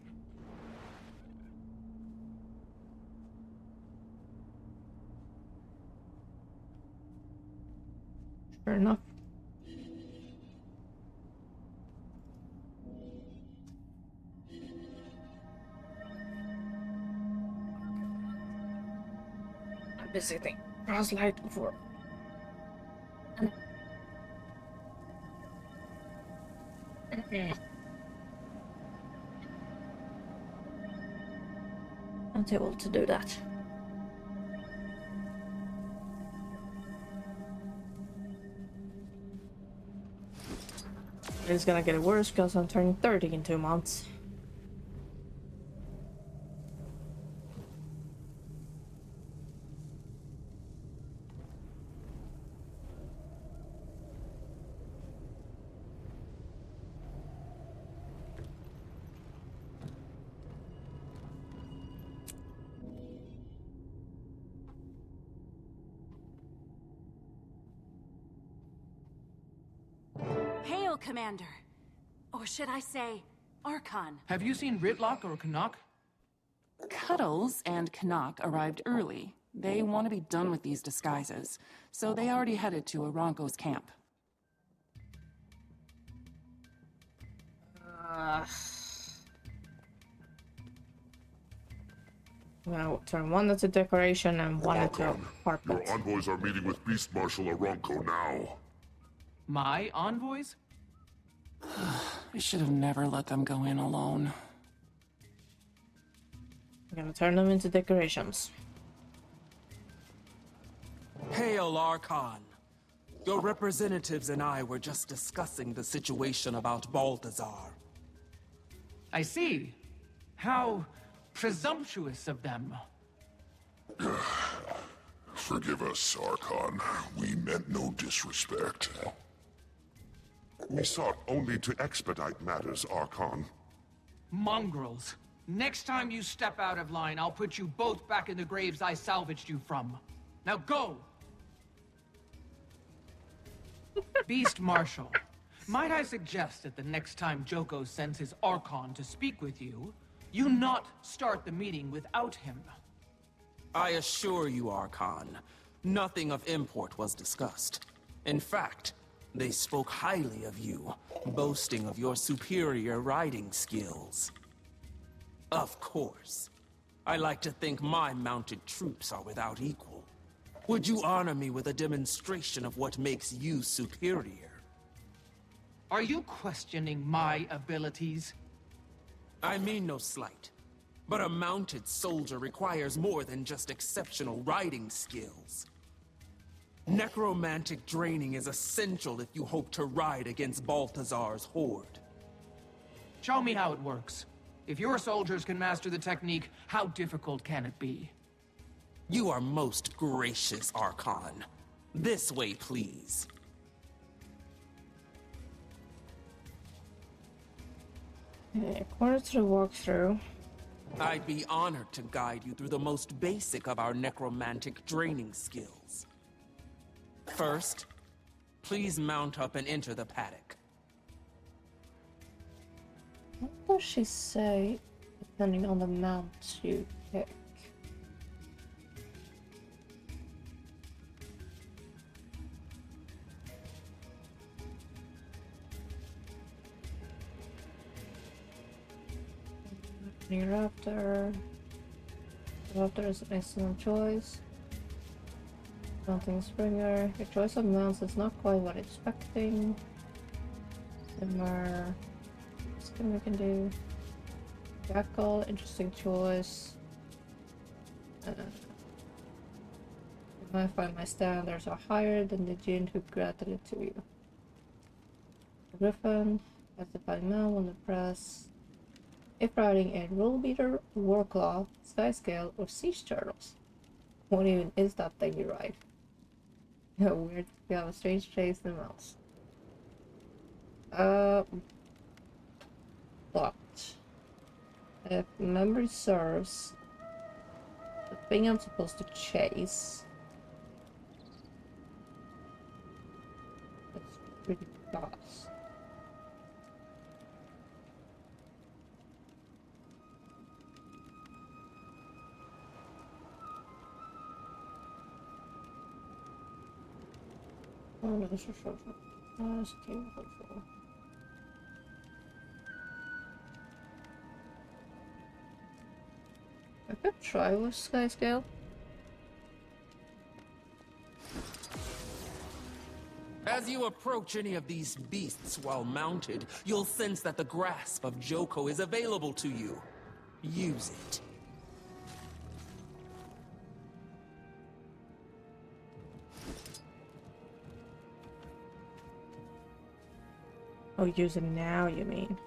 Sure enough. I'm visiting Crosslight before. Not able to do that. It's gonna get worse because I'm turning 30 in 2 months. Hail, Commander. Or should I say, Archon. Have you seen Ritlock or Canuck? Cuddles and Canuck arrived early. They want to be done with these disguises, so they already headed to Aranko's camp. Well, turn one into decoration and one into Archon, apartment. your envoys are meeting with Beast Marshal Aranko now. My envoys? We should have never let them go in alone. I'm gonna turn them into decorations. Hail, Archon. Your representatives and I were just discussing the situation about Balthazar. I see. How presumptuous of them. Forgive us, Archon. We meant no disrespect. We sought only to expedite matters, Archon. Mongrels. Next time you step out of line, I'll put you both back in the graves I salvaged you from. Now go! Beast Marshal, might I suggest that the next time Joko sends his Archon to speak with you, you not start the meeting without him? I assure you, Archon, nothing of import was discussed. In fact, they spoke highly of you, boasting of your superior riding skills. Of course. I like to think my mounted troops are without equal. Would you honor me with a demonstration of what makes you superior? Are you questioning my abilities? I mean no slight. But a mounted soldier requires more than just exceptional riding skills. Necromantic draining is essential if you hope to ride against Balthazar's horde. Show me how it works. If your soldiers can master the technique, how difficult can it be? You are most gracious, Archon. This way, please. Okay, according to the walkthrough, I'd be honored to guide you through the most basic of our necromantic draining skills. First, please mount up and enter the paddock. what does she say depending on the mount you pick? Raptor. Raptor is an excellent choice. Mountain Springer. Your choice of mounts is not quite what I'm expecting. Simmer. Skin we can do. Jackal, interesting choice. If I find my standards are higher than the Jinn who granted it to you. Griffin. Classified mount on the press. If riding a Rule Beater, Warclaw, Skyscale, or Siege Turtles. What even is that thing you ride? Weird. We have a strange taste in mouse. But if memory serves, the thing I'm supposed to chase is pretty fast. Oh no, this is short. That's a team control. I could try with Skyscale. As you approach any of these beasts while mounted, you'll sense that the grasp of Joko is available to you. Use it. Oh, use it now, you mean?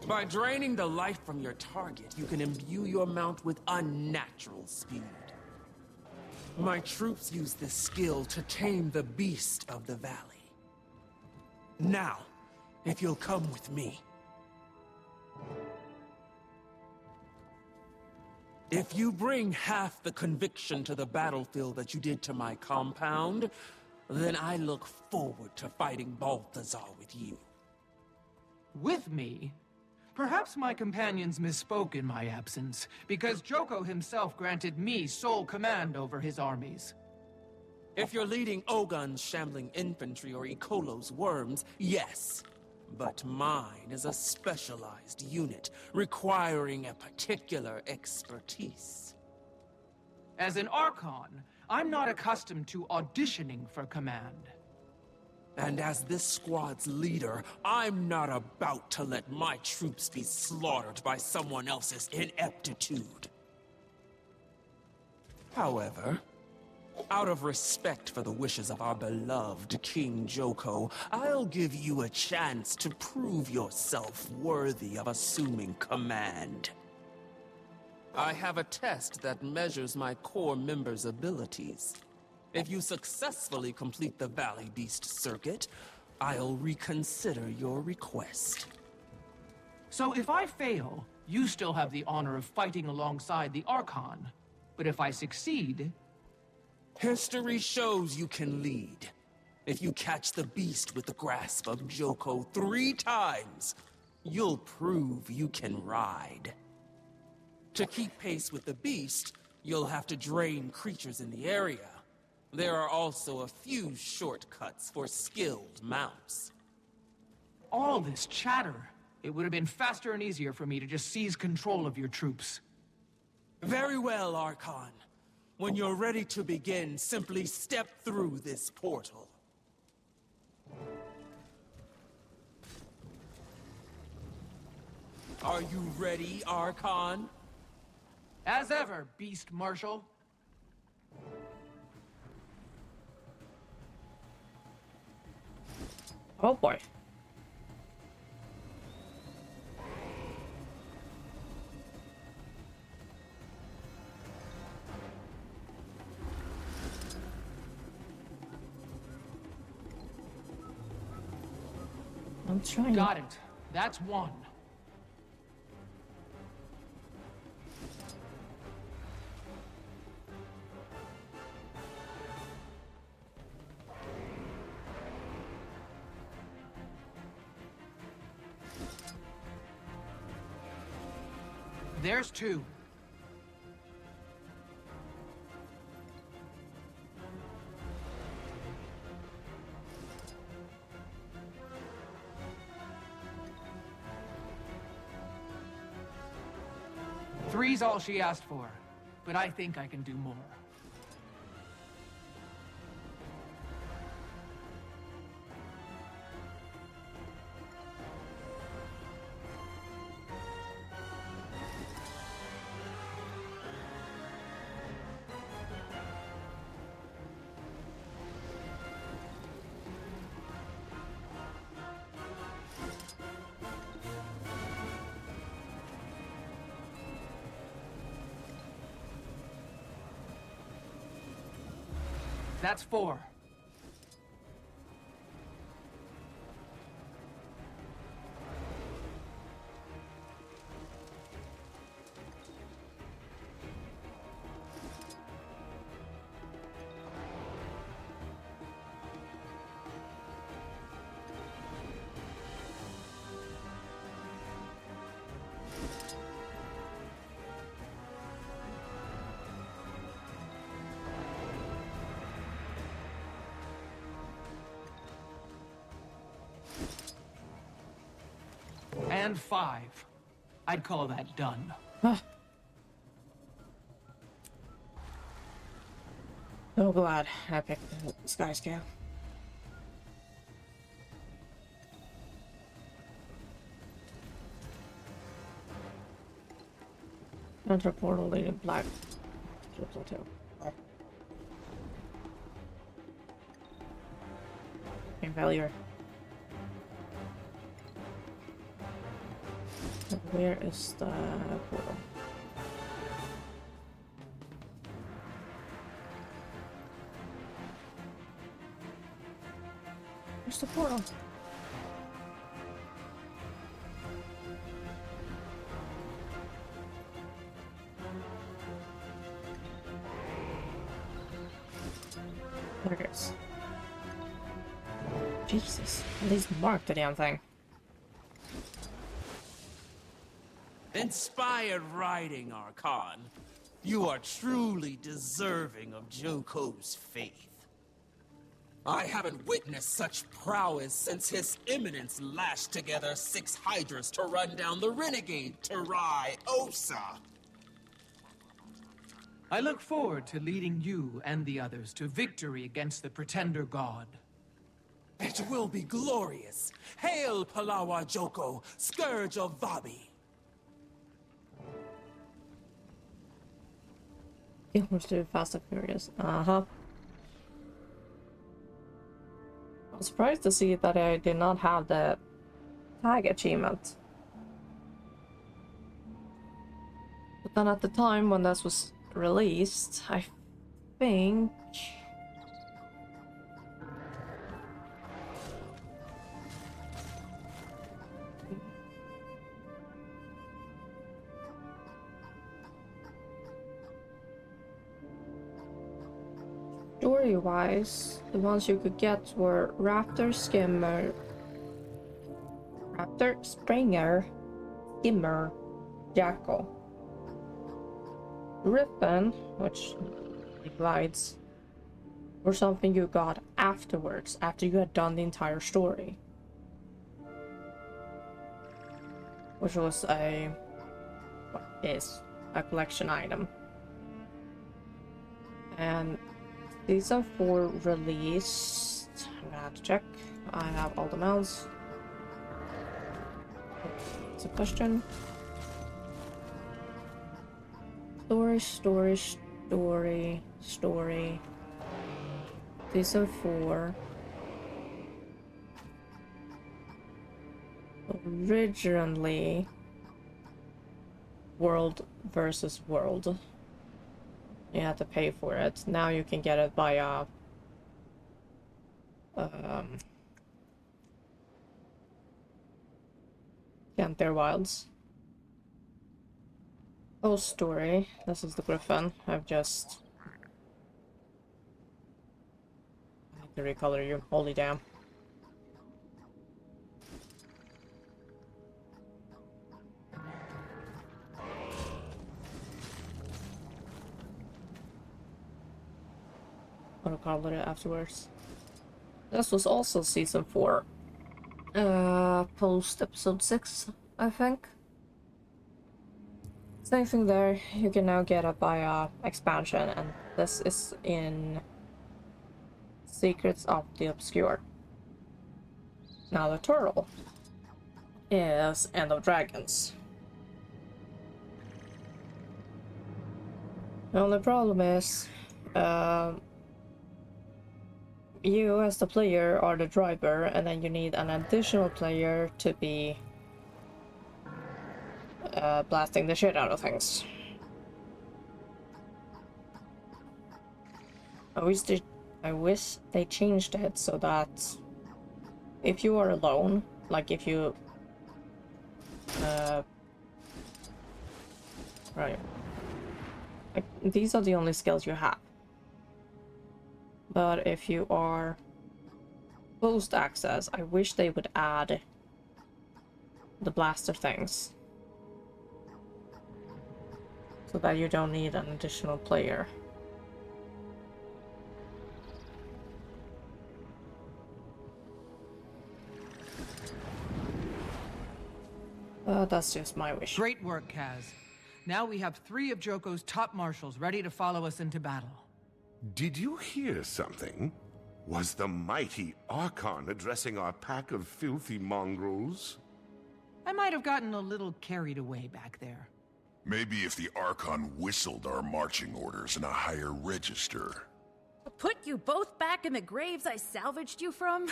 By draining the life from your target, you can imbue your mount with unnatural speed. My troops use this skill to tame the beast of the valley. Now, if you'll come with me. If you bring half the conviction to the battlefield that you did to my compound, then I look forward to fighting Balthazar with you. With me? Perhaps my companions misspoke in my absence, because Joko himself granted me sole command over his armies. If you're leading Ogun's shambling infantry or Ikolo's worms, yes. But mine is a specialized unit, requiring a particular expertise. As an Archon, I'm not accustomed to auditioning for command. And as this squad's leader, I'm not about to let my troops be slaughtered by someone else's ineptitude. However, out of respect for the wishes of our beloved King Joko, I'll give you a chance to prove yourself worthy of assuming command. I have a test that measures my core members' abilities. If you successfully complete the Valley Beast circuit, I'll reconsider your request. So if I fail, you still have the honor of fighting alongside the Archon. But if I succeed... History shows you can lead. If you catch the beast with the grasp of Joko 3 times, you'll prove you can ride. To keep pace with the beast, you'll have to drain creatures in the area. There are also a few shortcuts for skilled mounts. All this chatter. It would have been faster and easier for me to just seize control of your troops. Very well, Archon. When you're ready to begin, simply step through this portal. Are you ready, Archon? As ever, Beast Marshal. Oh boy. I'm trying. Got it. That's one. There's two. Three's all she asked for, but I think I can do more. That's four. And five. I'd call that done. Oh glad I picked the sky scale. Enter portal leading black plateau. Okay, failure. Where is the portal? Where's the portal? There it is. Jesus, at least mark the damn thing. Inspired riding, Archon. You are truly deserving of Joko's faith. I haven't witnessed such prowess since His Eminence lashed together 6 Hydras to run down the renegade Terai Osa. I look forward to leading you and the others to victory against the Pretender God. It will be glorious. Hail Palawa Joko, Scourge of Vabi. Let's do Fast and Furious. I'm surprised to see that I did not have the tag achievement. But And at the time when this was released, I think story-wise, the ones you could get were Raptor, Springer, Skimmer, Jackal, Griffin, which glides, or something you got afterwards, after you had done the entire story, which was what is a collection item. And Season 4 released. I'm gonna have to check. I have all the mounts. It's a question. Story. Season 4. Originally, World versus World. You had to pay for it. Now you can get it via Canter Wilds. Oh, story. This is the Griffin. I need to recolor you. Holy damn. I'll color it afterwards. This was also Season 4. Post Episode 6, I think. Same thing there. You can now get it via expansion, and this is in Secrets of the Obscure. Now the turtle is End of Dragons. The only problem is, you as the player are the driver, and then you need an additional player to be blasting the shit out of things. I wish they changed it so that if you are alone, like if you right, like, these are the only skills you have. But if you are post access, I wish they would add the blaster things, so that you don't need an additional player. That's just my wish. Great work, Kaz. Now we have 3 of Joko's top marshals ready to follow us into battle. Did you hear something? Was the mighty Archon addressing our pack of filthy mongrels? I might have gotten a little carried away back there. Maybe if the Archon whistled our marching orders in a higher register. Put you both back in the graves I salvaged you from?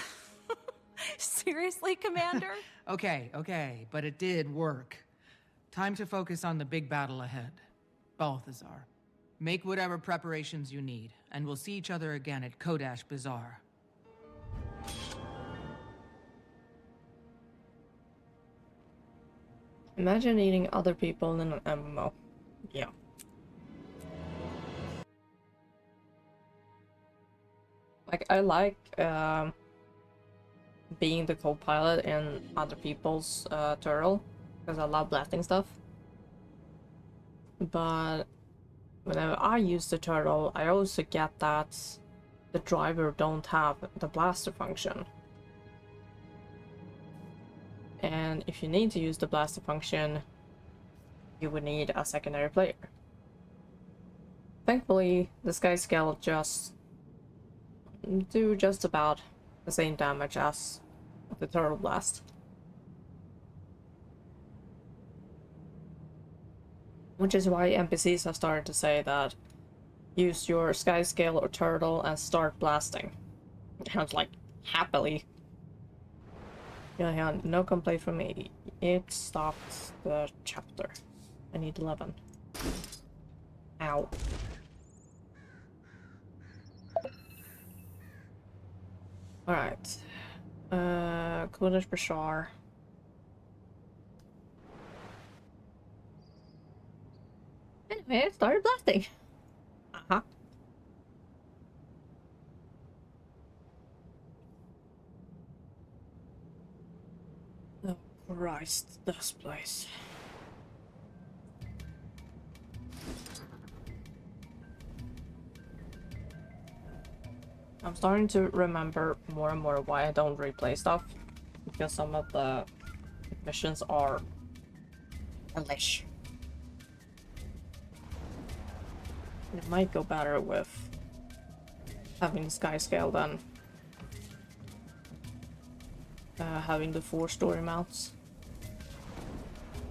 Seriously, Commander? Okay, but it did work. Time to focus on the big battle ahead. Balthazar, make whatever preparations you need, and we'll see each other again at Kodash Bazaar. Imagine eating other people in an MMO. Yeah. Like, I like being the co-pilot in other people's turtle, because I love blasting stuff. But whenever I use the turtle, I always forget that the driver don't have the blaster function. And if you need to use the blaster function, you would need a secondary player. Thankfully, the Skyscale just do just about the same damage as the Turtle Blast. Which is why NPCs have started to say that use your Skyscale or Turtle and start blasting. And I was like, happily. Yeah, no complaint from me. It stopped the chapter. I need 11. Ow. Alright. Kodesh Bashar. Anyway, it started blasting. Uh-huh. Oh Christ, this place. I'm starting to remember more and more why I don't replay stuff. Because some of the missions are hellish. It might go better with having sky scale than having the 4 story mounts.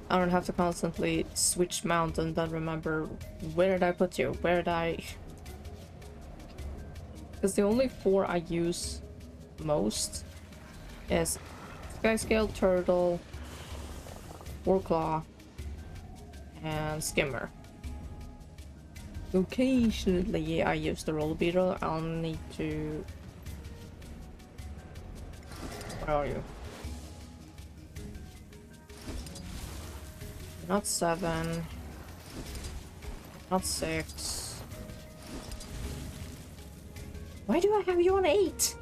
I don't have to constantly switch mount and then remember, where did I put you? Where did I... Because the only 4 I use most is Skyscale, Turtle, Warclaw, and Skimmer. Occasionally I use the Roll Beetle. I'll need to... Where are you? Not 7. Not 6. Why do I have you on 8?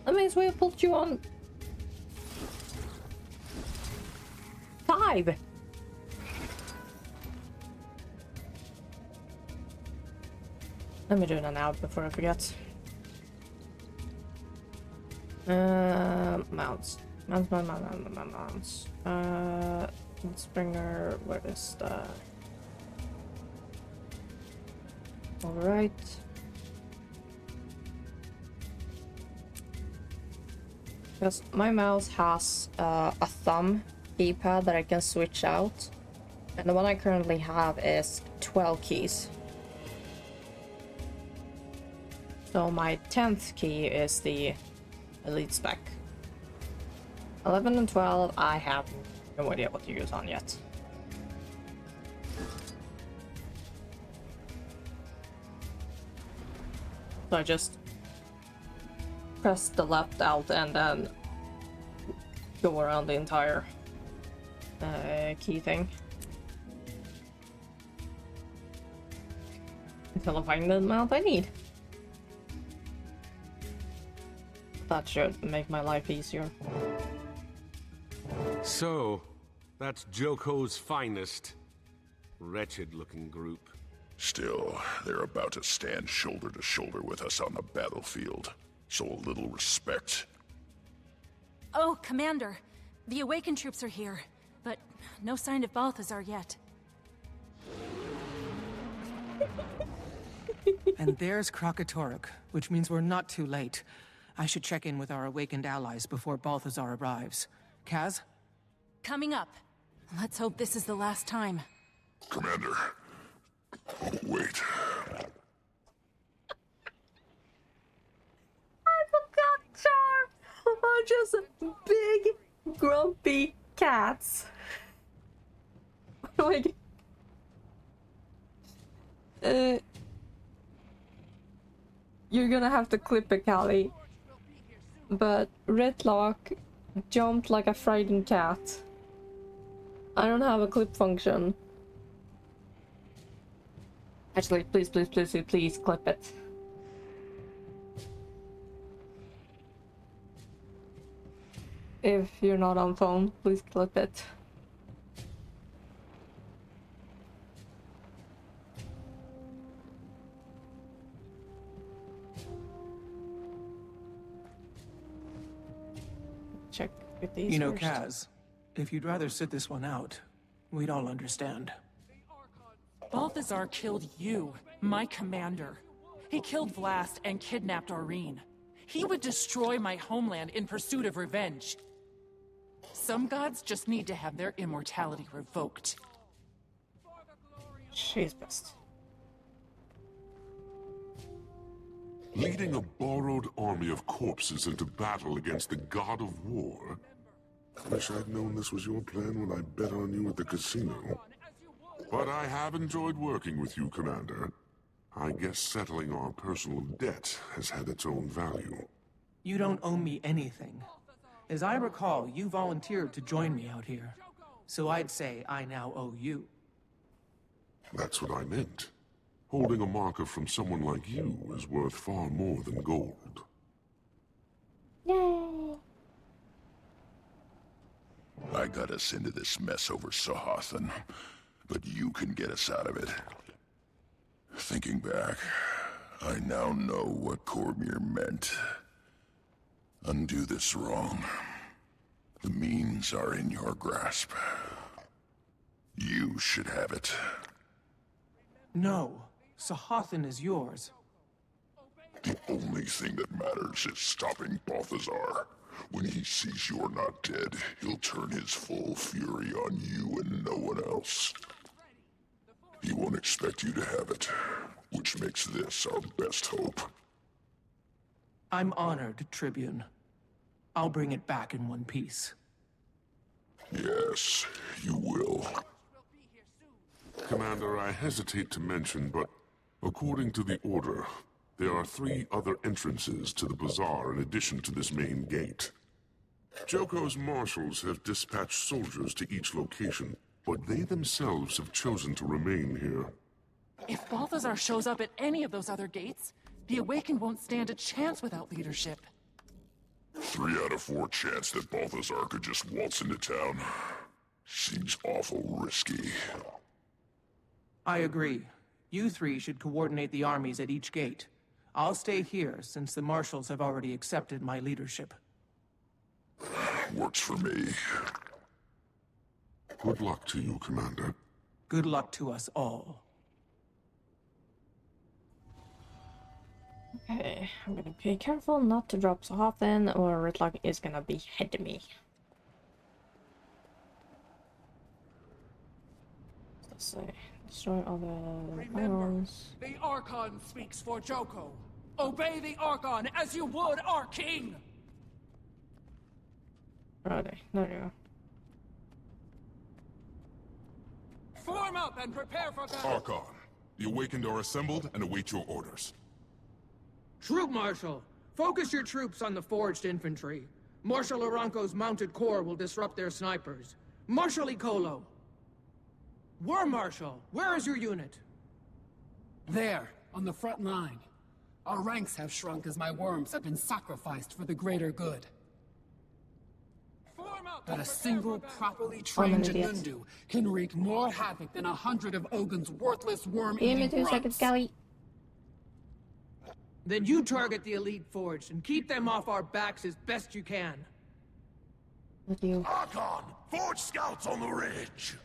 I may as well put you on 5. Let me do that now before I forget. Mounts. Mounts. Springer, where is the... Alright. Because my mouse has a thumb keypad that I can switch out. And the one I currently have is 12 keys. So my 10th key is the elite spec. 11 and 12 I have no idea what to use on yet. So I just press the left alt and then go around the entire key thing. Until I find the amount I need. That should make my life easier. So, that's Joko's finest. Wretched-looking group. Still, they're about to stand shoulder to shoulder with us on the battlefield. So a little respect. Oh, Commander. The Awakened troops are here, but no sign of Balthazar yet. And there's Krakatoruk, which means we're not too late. I should check in with our Awakened allies before Balthazar arrives. Kaz? Coming up. Let's hope this is the last time. Commander. Wait. I forgot Char are just big, grumpy cats. Like, you're gonna have to clip it, Callie. But Redlock jumped like a frightened cat. I don't have a clip function. Actually, please clip it. If you're not on phone, please clip it. Check with these. You know, first. Kaz, if you'd rather sit this one out, we'd all understand. Balthazar killed you, my commander. He killed Vlast and kidnapped Aurene. He would destroy my homeland in pursuit of revenge. Some gods just need to have their immortality revoked. She's best. Leading a borrowed army of corpses into battle against the god of war? Wish I'd known this was your plan when I bet on you at the casino. But I have enjoyed working with you, Commander. I guess settling our personal debt has had its own value. You don't owe me anything. As I recall, you volunteered to join me out here. So I'd say I now owe you. That's what I meant. Holding a marker from someone like you is worth far more than gold. Yay! I got us into this mess over Sahathan, but you can get us out of it. Thinking back, I now know what Cormyr meant. Undo this wrong. The means are in your grasp. You should have it. No, Sahathan is yours. The only thing that matters is stopping Balthazar. When he sees you're not dead, he'll turn his full fury on you and no one else. He won't expect you to have it, which makes this our best hope. I'm honored, Tribune. I'll bring it back in one piece. Yes, you will. Commander, I hesitate to mention, but according to the Order, there are 3 other entrances to the bazaar in addition to this main gate. Joko's marshals have dispatched soldiers to each location, but they themselves have chosen to remain here. If Balthazar shows up at any of those other gates, the Awakened won't stand a chance without leadership. 3 out of 4 chance that Balthazar could just waltz into town. Seems awful risky. I agree. You 3 should coordinate the armies at each gate. I'll stay here, since the marshals have already accepted my leadership. Works for me. Good luck to you, Commander. Good luck to us all. Okay, I'm gonna be careful not to drop Sahathan, or Rytlock is gonna behead me. Let's see. Destroy all the islands. The Archon speaks for Joko. Obey the Archon as you would our king! Where are they? There you go. Form up and prepare for battle! Archon, the Awakened are assembled and await your orders. Troop Marshal, focus your troops on the forged infantry. Marshal Aranko's mounted corps will disrupt their snipers. Marshal Icolo. Worm Marshal, where is your unit? There, on the front line. Our ranks have shrunk as my worms have been sacrificed for the greater good. But a single properly trained Janundu can wreak more havoc than 100 of Ogun's worthless worm-eating Give me 2 seconds, Kelly. Then you target the elite forged and keep them off our backs as best you can. With you. Archon, forge scouts on the ridge!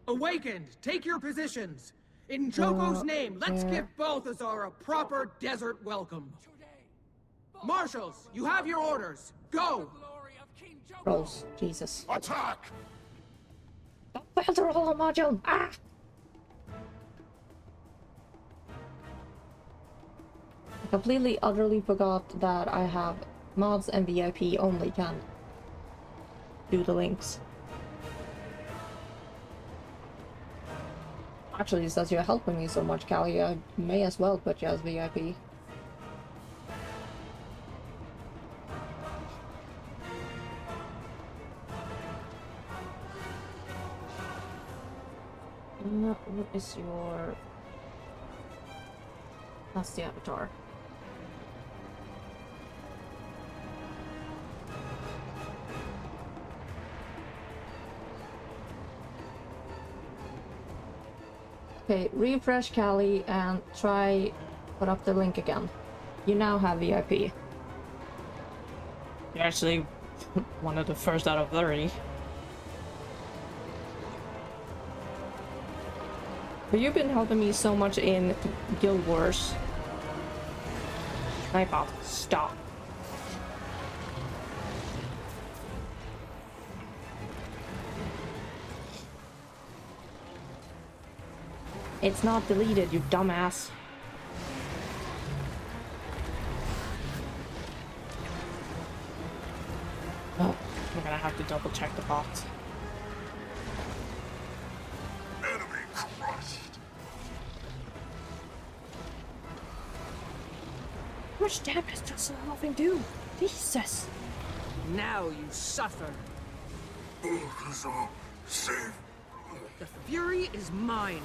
Awakened, take your positions. In Joko's name, let's give Balthazar a proper desert welcome. Marshals, you have your orders. Go! Rolls. Jesus. Attack! Fail to roll a module! Ah! I completely, utterly forgot that I have mods and VIP only can do the links. Actually, since you're helping me so much, Callie, I may as well put you as VIP. What is your... That's the avatar. Okay, refresh Callie and try put up the link again. You now have VIP. You're actually one of the first out of 30. But you've been helping me so much in Guild Wars. Nightbot, stop. It's not deleted, you dumbass. Oh, I'm gonna have to double check the box. much damage does nothing do? Jesus. Now you suffer. Save. The fury is mine.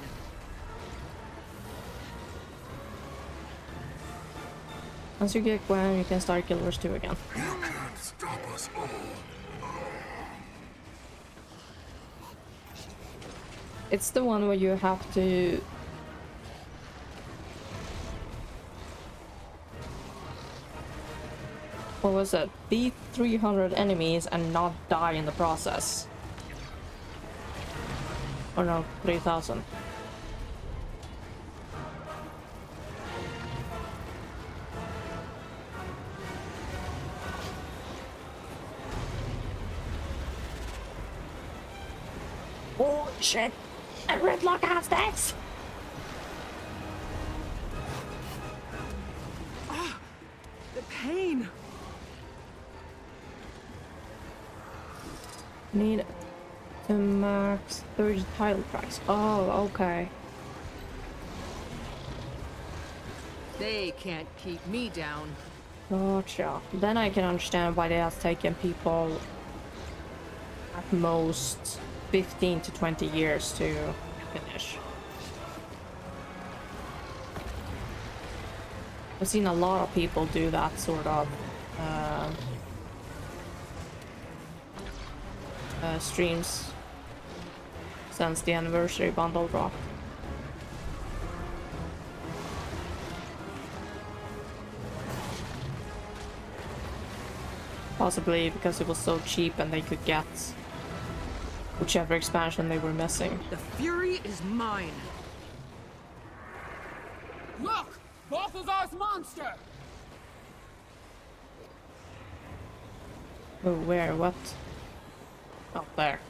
Once you get Gwen, you can start Guild Wars 2 again. You can't stop us all. It's the one where you have to... What was it? Beat 300 enemies and not die in the process. Or no, 3,000. Oh shit! A Gridlock has this! Ah! The pain! Need to max 30 title tracks. Oh, okay. They can't keep me down. Gotcha. Then I can understand why they have taken people at most 15 to 20 years to finish. I've seen a lot of people do that sort of streams since the anniversary bundle dropped. Possibly because it was so cheap and they could get whichever expansion they were missing. The fury is mine. Look! Balthazar's monster! Oh, where? What? Oh, there.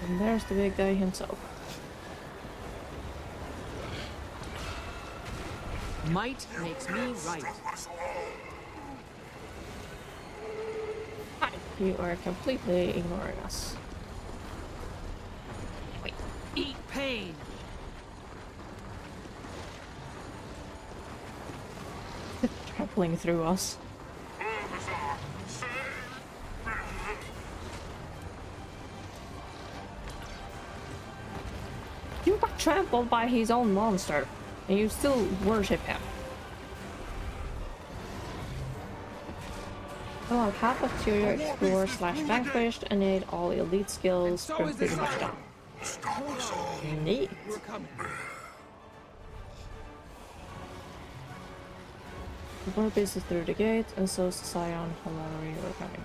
And there's the big guy himself. Might makes me right. Hi, you are completely ignoring us. Wait, eat pain! Trampling through us. You got trampled by his own monster, and you still worship him. Well, I'm half of Tyria Explorer / Vanquished and need all elite skills from pretty much done. Neat. The war base is through the gate, and so is the Scion. Hilary, we're coming.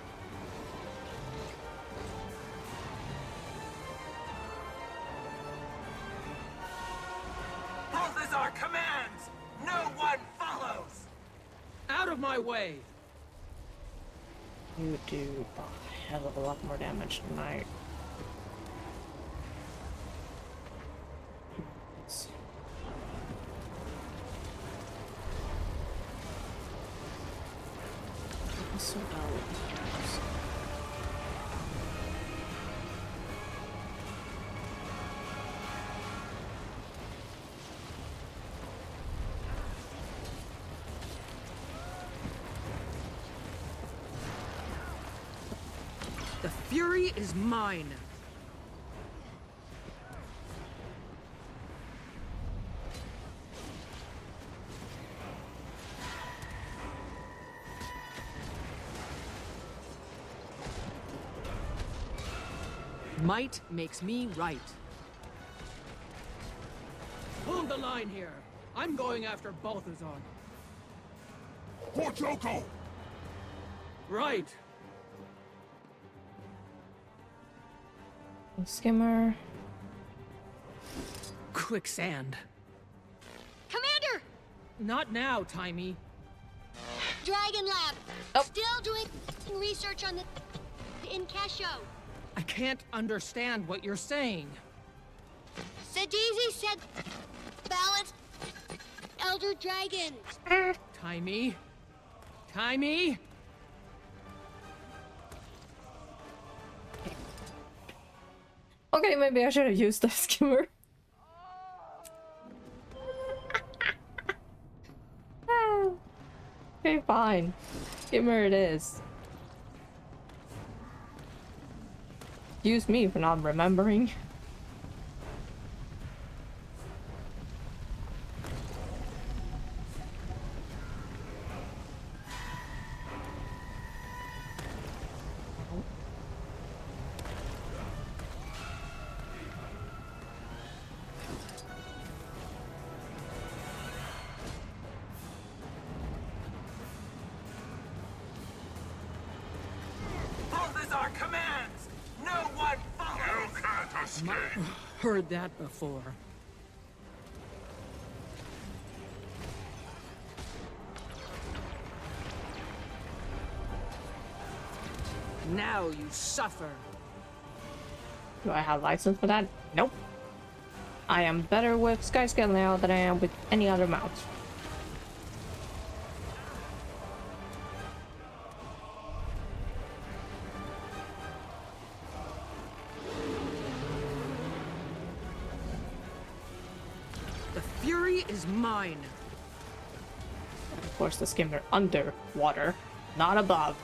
Balthazar commands! No one follows! Out of my way! You do a hell of a lot more damage than I. So The fury is mine. Might makes me right. Hold the line here. I'm going after Balthazar. For Joko! Right. Skimmer. Quicksand. Commander! Not now, Timey. Dragon Lab. Still doing research on the Inkesho. I can't understand what you're saying. Sadizi said balance Elder Dragons. Timey? Timey? Okay, maybe I should have used the skimmer. Okay, fine. Skimmer it is. Excuse me for not remembering. Both is our commands! No one follows! You can't escape! Heard that before. Now you suffer. Do I have license for that? Nope. I am better with Skyscale now than I am with any other mount. The fury is mine. Of course, the skimmer underwater, not above.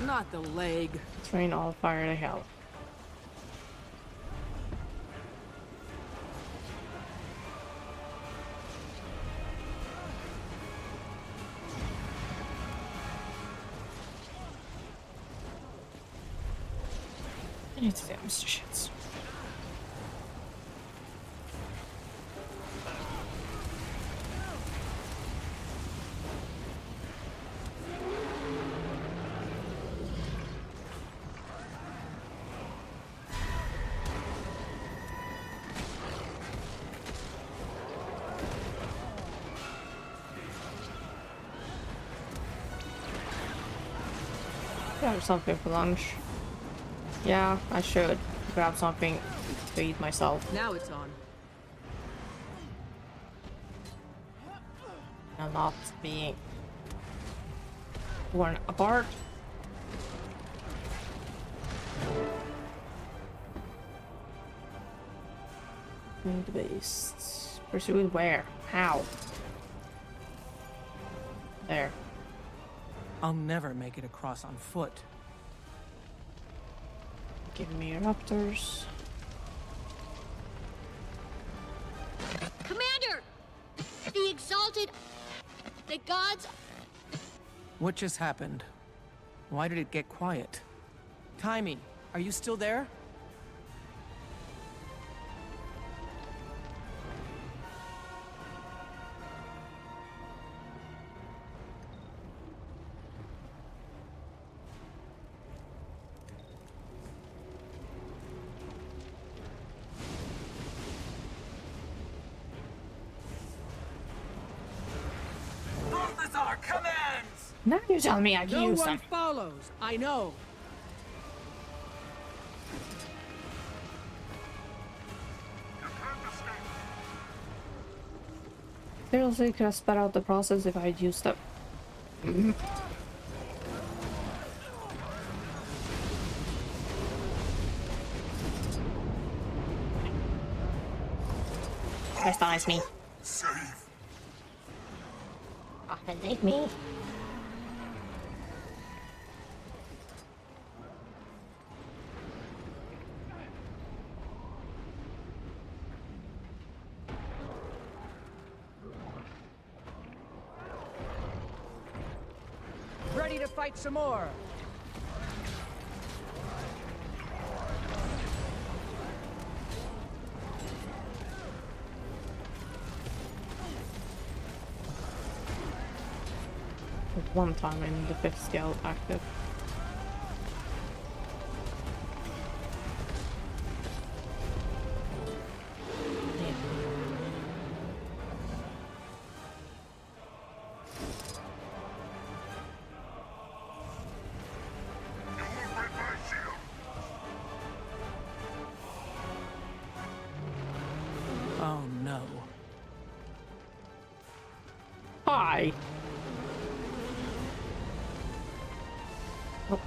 Not the leg. Train all fire to hell. I need to do Mr. Shits. Grab something for lunch. Yeah, I should grab something to eat myself. Now it's on. And not being torn apart. Food based. Pursue it where? How? There. I'll never make it across on foot. Give me raptors. Commander! The Exalted... The gods... What just happened? Why did it get quiet? Timey, are you still there? Both is our commands! Now you tell me I can No use one them. follows. I know. Seriously, could have sped out the process if I had used them. Crystallize me. Save. Authentic me. Ready to fight some more. With one time in the 5th skill active. Sorry. Oh.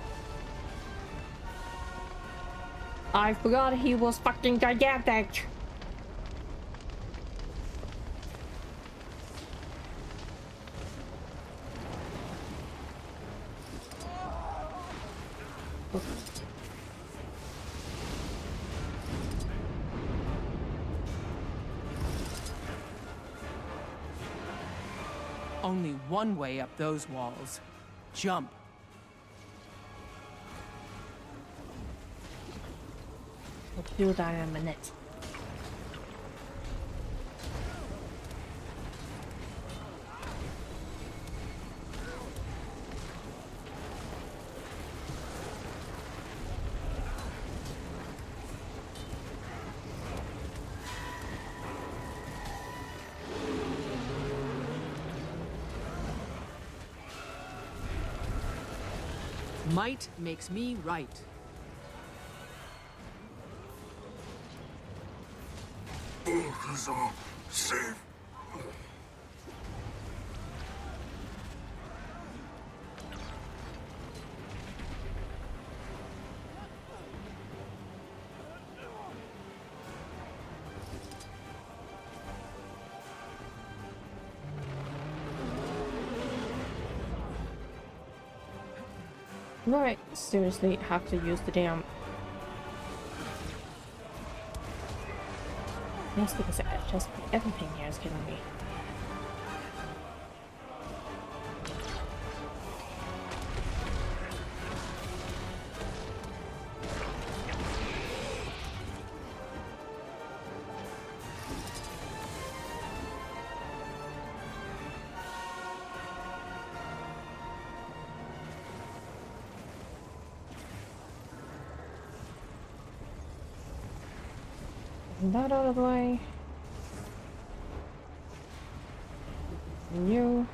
I forgot he was fucking gigantic. Only one way up those walls. Jump. We'll do that in a minute. Might makes me right. Balthazar, save. Right, seriously, have to use the damn. Yes, because just everything here is killing me. That out of the way. You.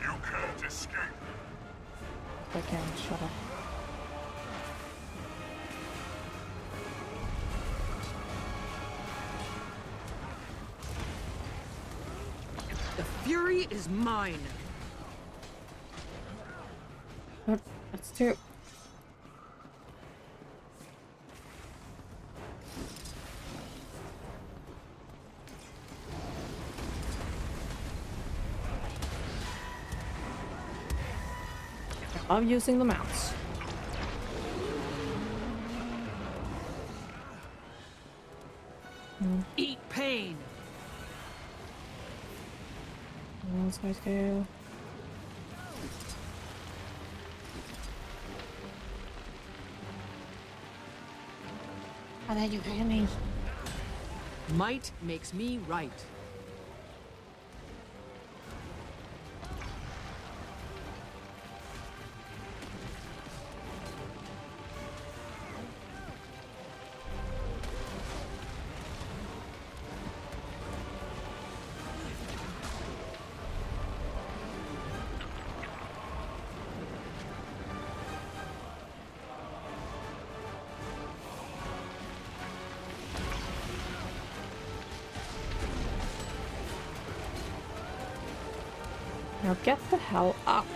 You can't escape. I can't. Shut up. The fury is mine. That's too. I'm using the mouse. Eat pain. Those guys go. How did you get me? Might makes me right. Now get the hell up.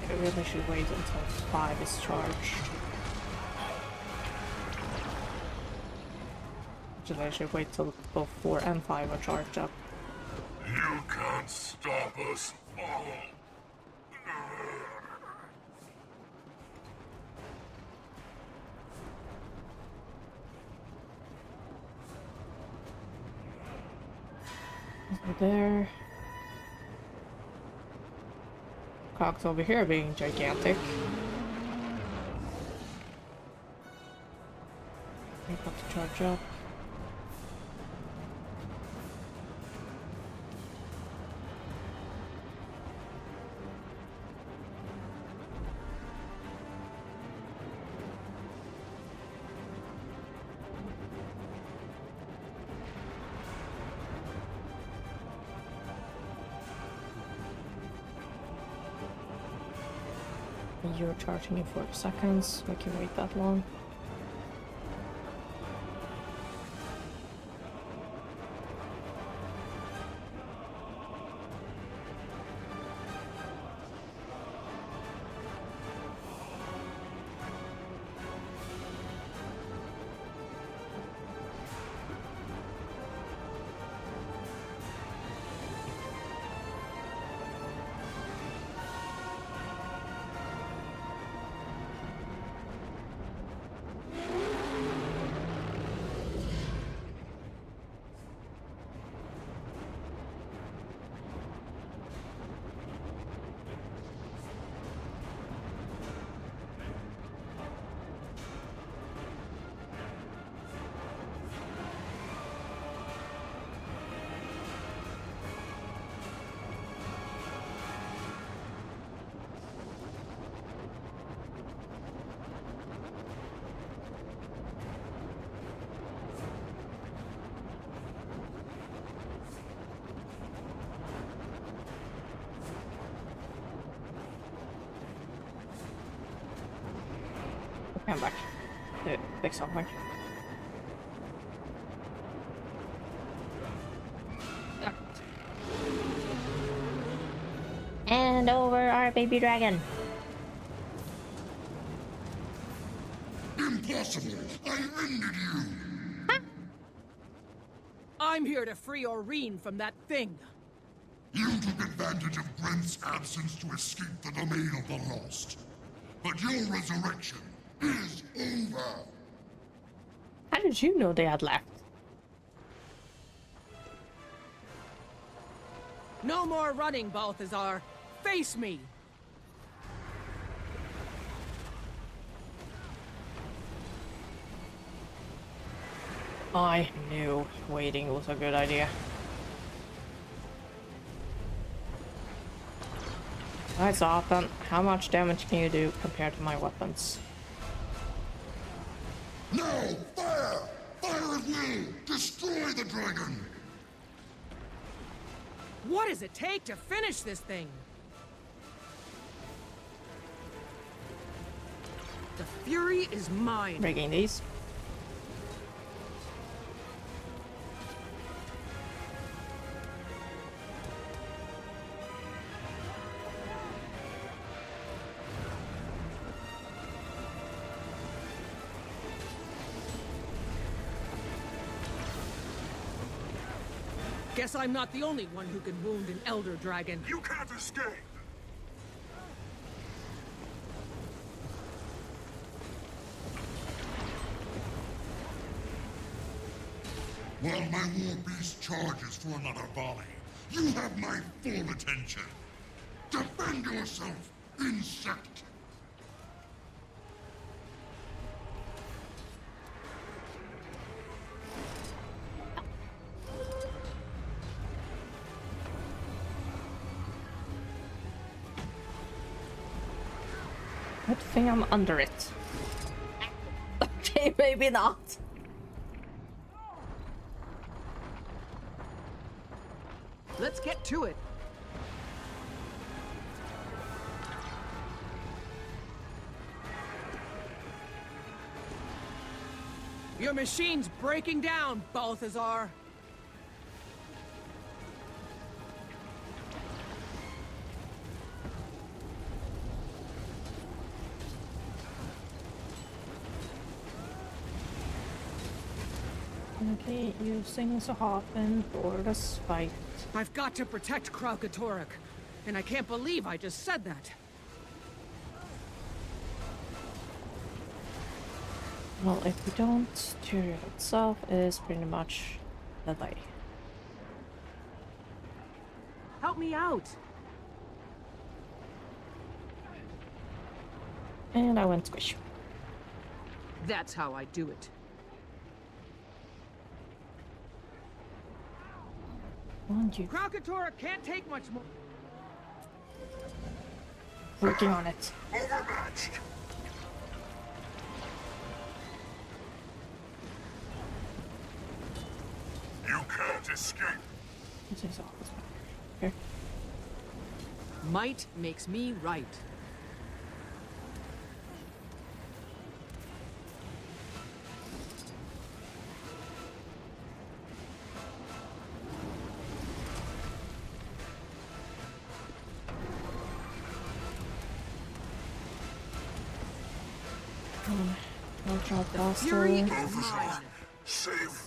I really should wait until 5 is charged. Actually, I should wait till both 4 and 5 are charged up. You can't stop us all. Over there. Cox over here being gigantic. Got to charge up. You're charging in 40 seconds. We can wait that long. I'm back to fix something. And over our baby dragon. Impossible! I ended you! Huh? I'm here to free Aurene from that thing. You took advantage of Brent's absence to escape the domain of the lost. But your resurrection is over. How did you know they had left? No more running, Balthazar. Face me. I knew waiting was a good idea. Alright, so Ethan, how much damage can you do compared to my weapons? No! Fire! Fire at will! Destroy the dragon! What does it take to finish this thing? The fury is mine. Breaking these. Guess I'm not the only one who can wound an Elder Dragon. You can't escape! While my war beast charges for another volley, you have my full attention. Defend yourself, insect! Good thing I'm under it. Okay, maybe not. Let's get to it. Your machine's breaking down, Balthazar. Okay, using Sahafen for this fight. I've got to protect Kralkatorok, and I can't believe I just said that. Well, if we don't, Tyrion itself is pretty much the way. Help me out. And I went squish. That's how I do it. Kralkatorok can't take much more. Working on it. Overmatched. You can't escape. This is all this here. Might makes me right. I'll drop faster. Fury is mine. Save.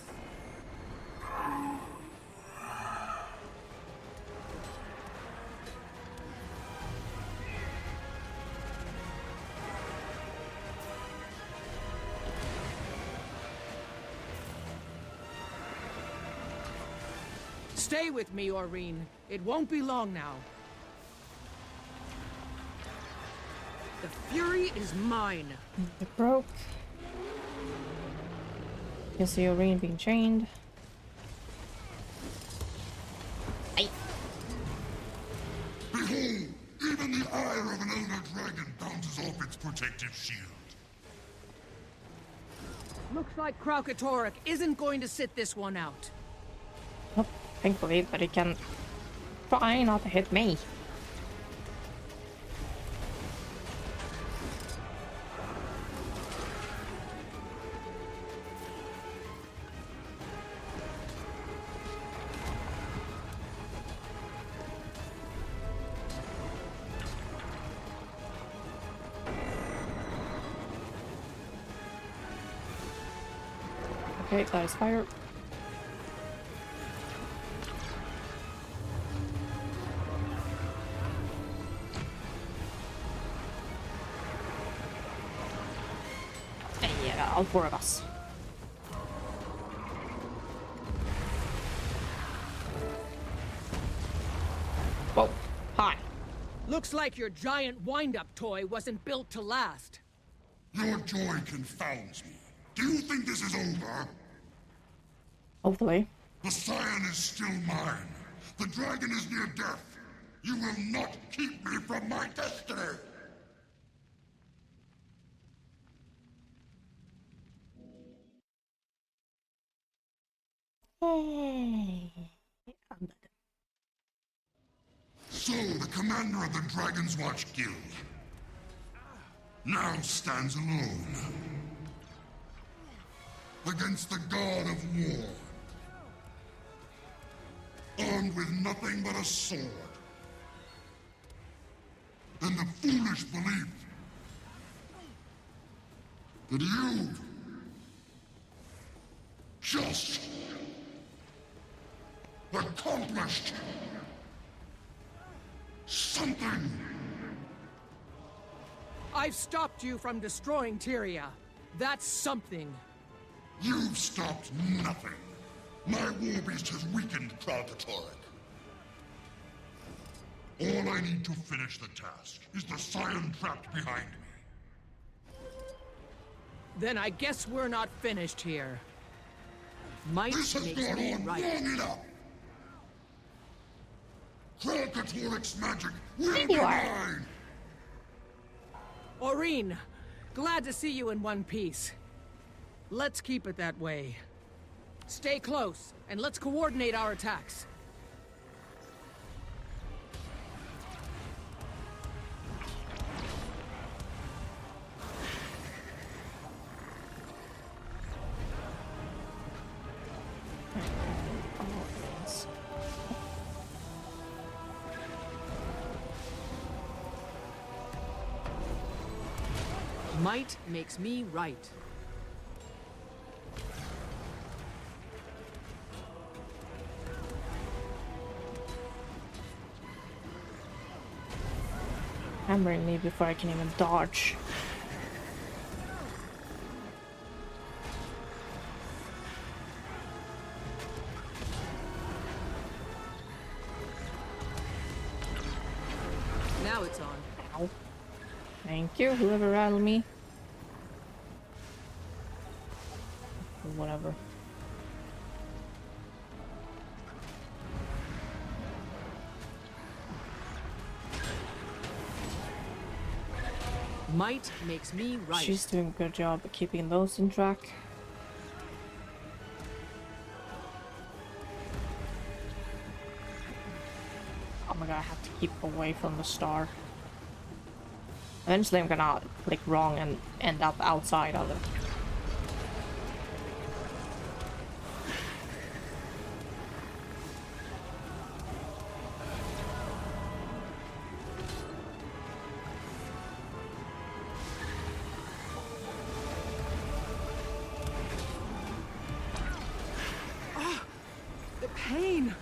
Stay with me, Aurene. It won't be long now. The Fury is mine. It broke. You see Aurene being chained. Behold! Even the ire of an elder dragon bounces off its protective shield. Looks like Kraukatorek isn't going to sit this one out. Nope, thankfully, but it can try not to hit me. Okay, that is fire. Yeah, all four of us. Whoa, hi. Looks like your giant wind-up toy wasn't built to last. Your joy confounds me. Do you think this is over? Hopefully. The Scion is still mine. The dragon is near death. You will not keep me from my destiny. Hey. So, the commander of the Dragon's Watch Guild now stands alone against the god of war, armed with nothing but a sword, and the foolish belief that you've just accomplished something. I've stopped you from destroying Tyria. That's something. You've stopped nothing. My war beast has weakened Kraukatorek. All I need to finish the task is the Scion trapped behind me. Then I guess we're not finished here. Might This has makes gone me on right. long enough. Kraukatorik's magic will There be you are. mine. Aurene, glad to see you in one piece. Let's keep it that way. Stay close, and let's coordinate our attacks. Might makes me right. Hammering me before I can even dodge. Now it's on. Ow. Thank you, whoever rattled me. Whatever. Might makes me right. She's doing a good job of keeping those in track. Oh my god, I have to keep away from the star. Eventually I'm gonna click wrong and end up outside of it. pain!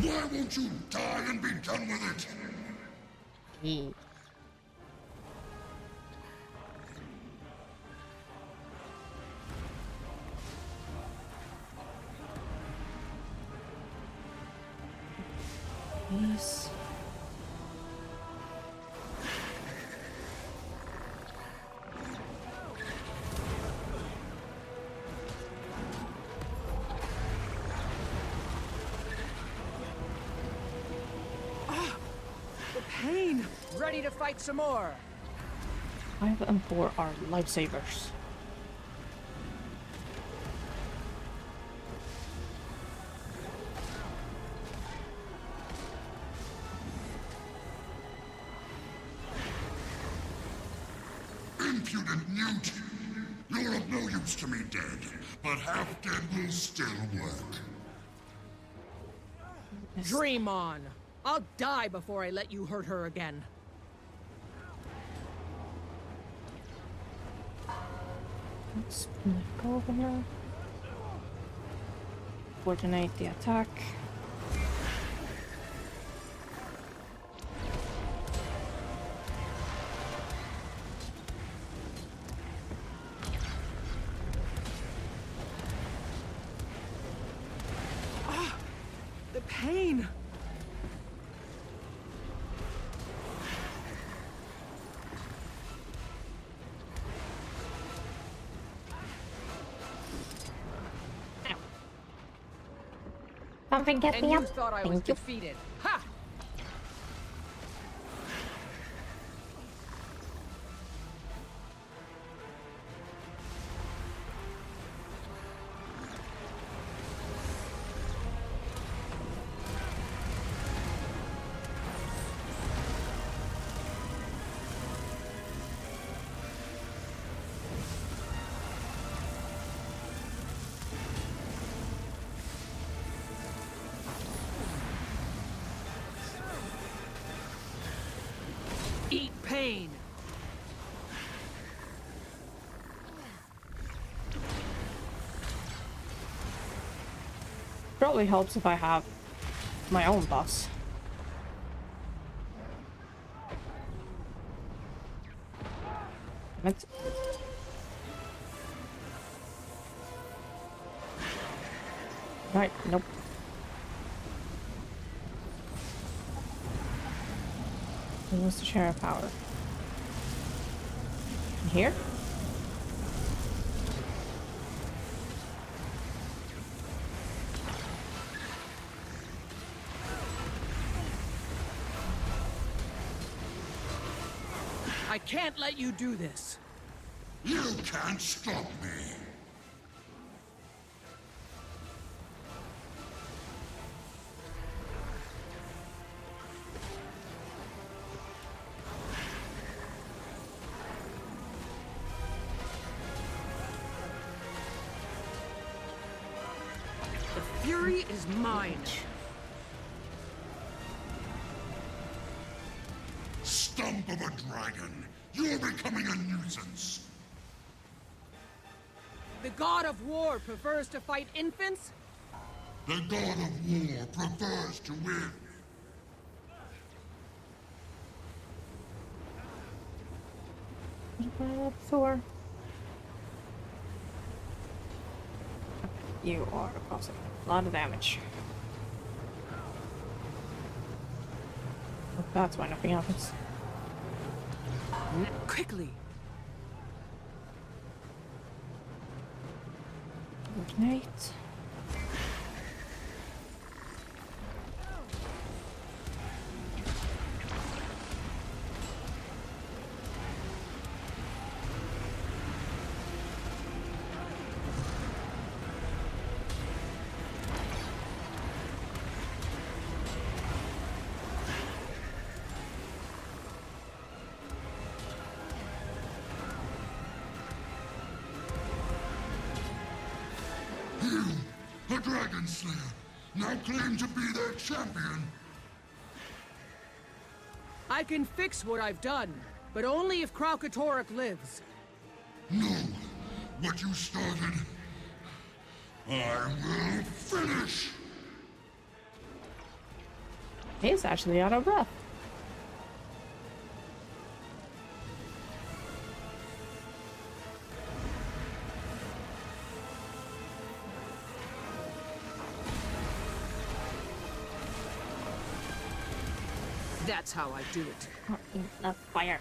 Why won't you die and be done with it? Yes. The pain! Ready to fight some more! 5 and 4 are lifesavers. Impudent newt! You're of no use to me dead, but half dead will still work. Dream on! I'll die before I let you hurt her again. Let's go over here. Coordinate the attack. The pain! Something get me you up. thought I was Thank you. defeated. Ha! Eat pain! Probably helps if I have my own boss. Let's... Right, nope. He wants to share power. Here? I can't let you do this. You can't stop me. The fury is mine. Stump of a dragon! You're becoming a nuisance! The god of war prefers to fight infants? The god of war prefers to win! Thor. You are causing a lot of damage. That's why nothing happens. Quickly! Coordinate. Dragon Slayer, now claim to be their champion. I can fix what I've done, but only if Kralkatorrik lives. No, what you started, I will finish! He's actually out of breath. That's how I do it. The fire.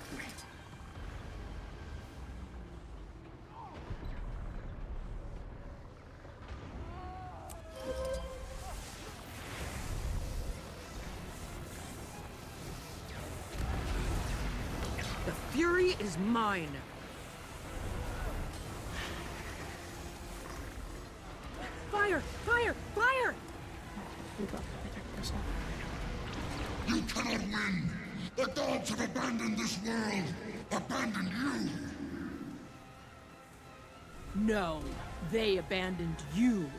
The fury is mine. Fire! Fire! Fire! You cannot win! The gods have abandoned this world! Abandoned you! No, they abandoned you.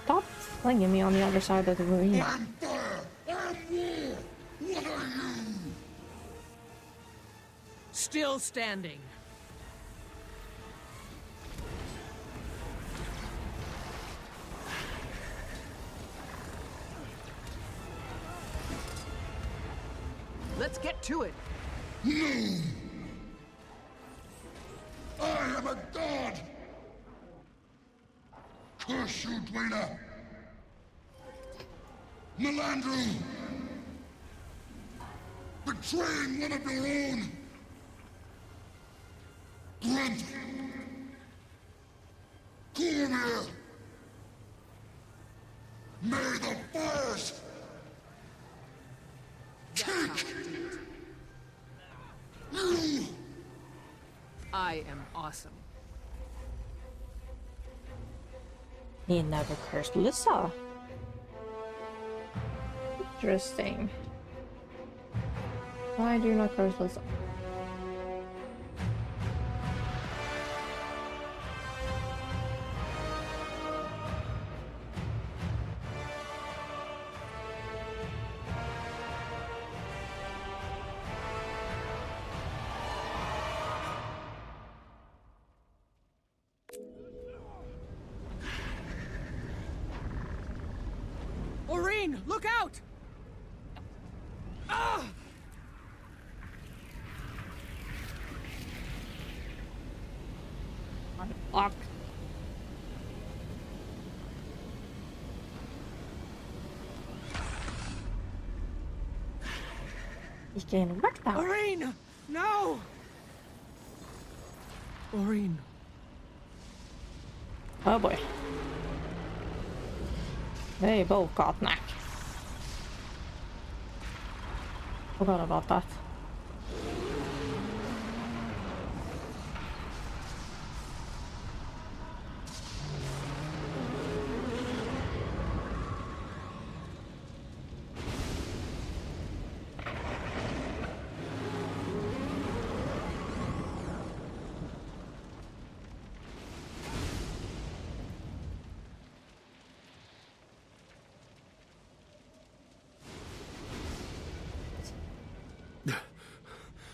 Stop slinging me on the other side of the room. I'm fire! I'm war! What are you? Still standing. Let's get to it. No! I am a god! Curse you, Dwayna! Melandru! Betraying one of your own! Grunt! Cormyr! May the fires take you! I am awesome. He never cursed Lissa. Interesting. Why do you not curse Lissa? Oreen, look out! Ah! Fuck. He's getting wrecked out. Oreen! No! Oreen. Oh boy. They both got neck. Forgot about that.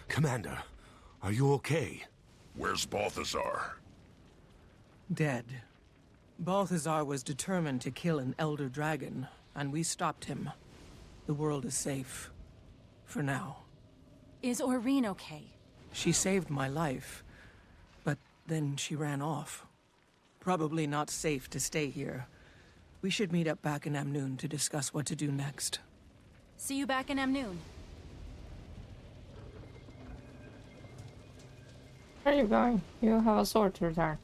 Commander, are you okay? Where's Balthazar? Dead. Balthazar was determined to kill an Elder Dragon, and we stopped him. The world is safe. For now. Is Oreen okay? She saved my life, but then she ran off. Probably not safe to stay here. We should meet up back in Amnoon to discuss what to do next. See you back in Amnoon. Where are you going? You have a sword to return.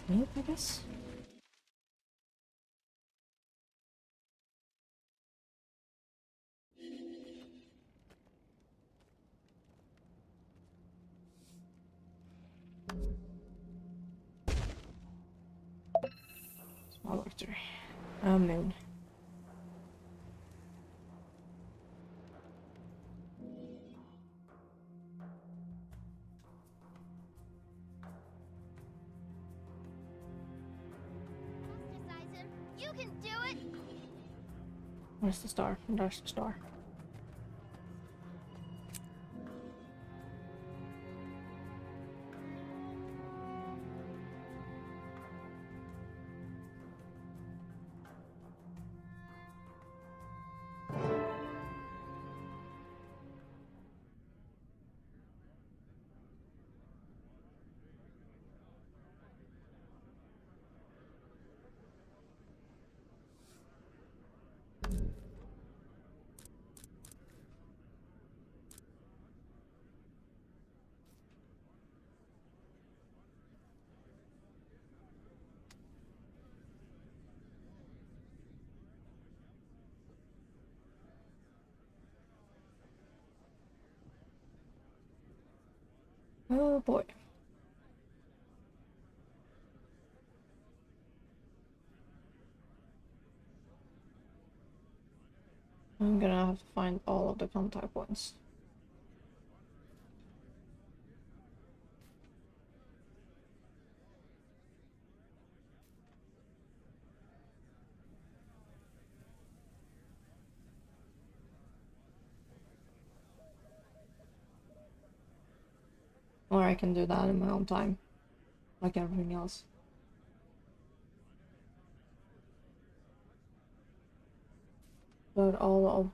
Sleep, I guess. Small victory. Noon. You can do it. Where's the star? There's the star. Oh boy. I'm gonna have to find all of the contact points. Or I can do that in my own time, like everything else. But all of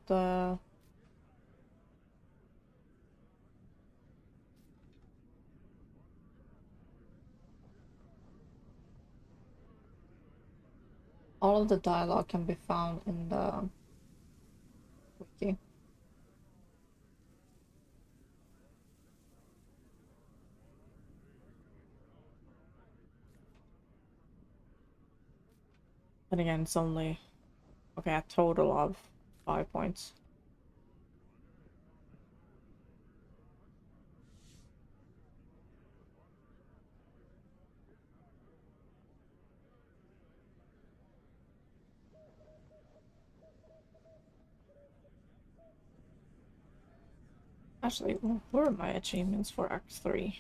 the dialogue can be found in the wiki. But again, it's only a total of 5 points. Actually, what are my achievements for Act 3?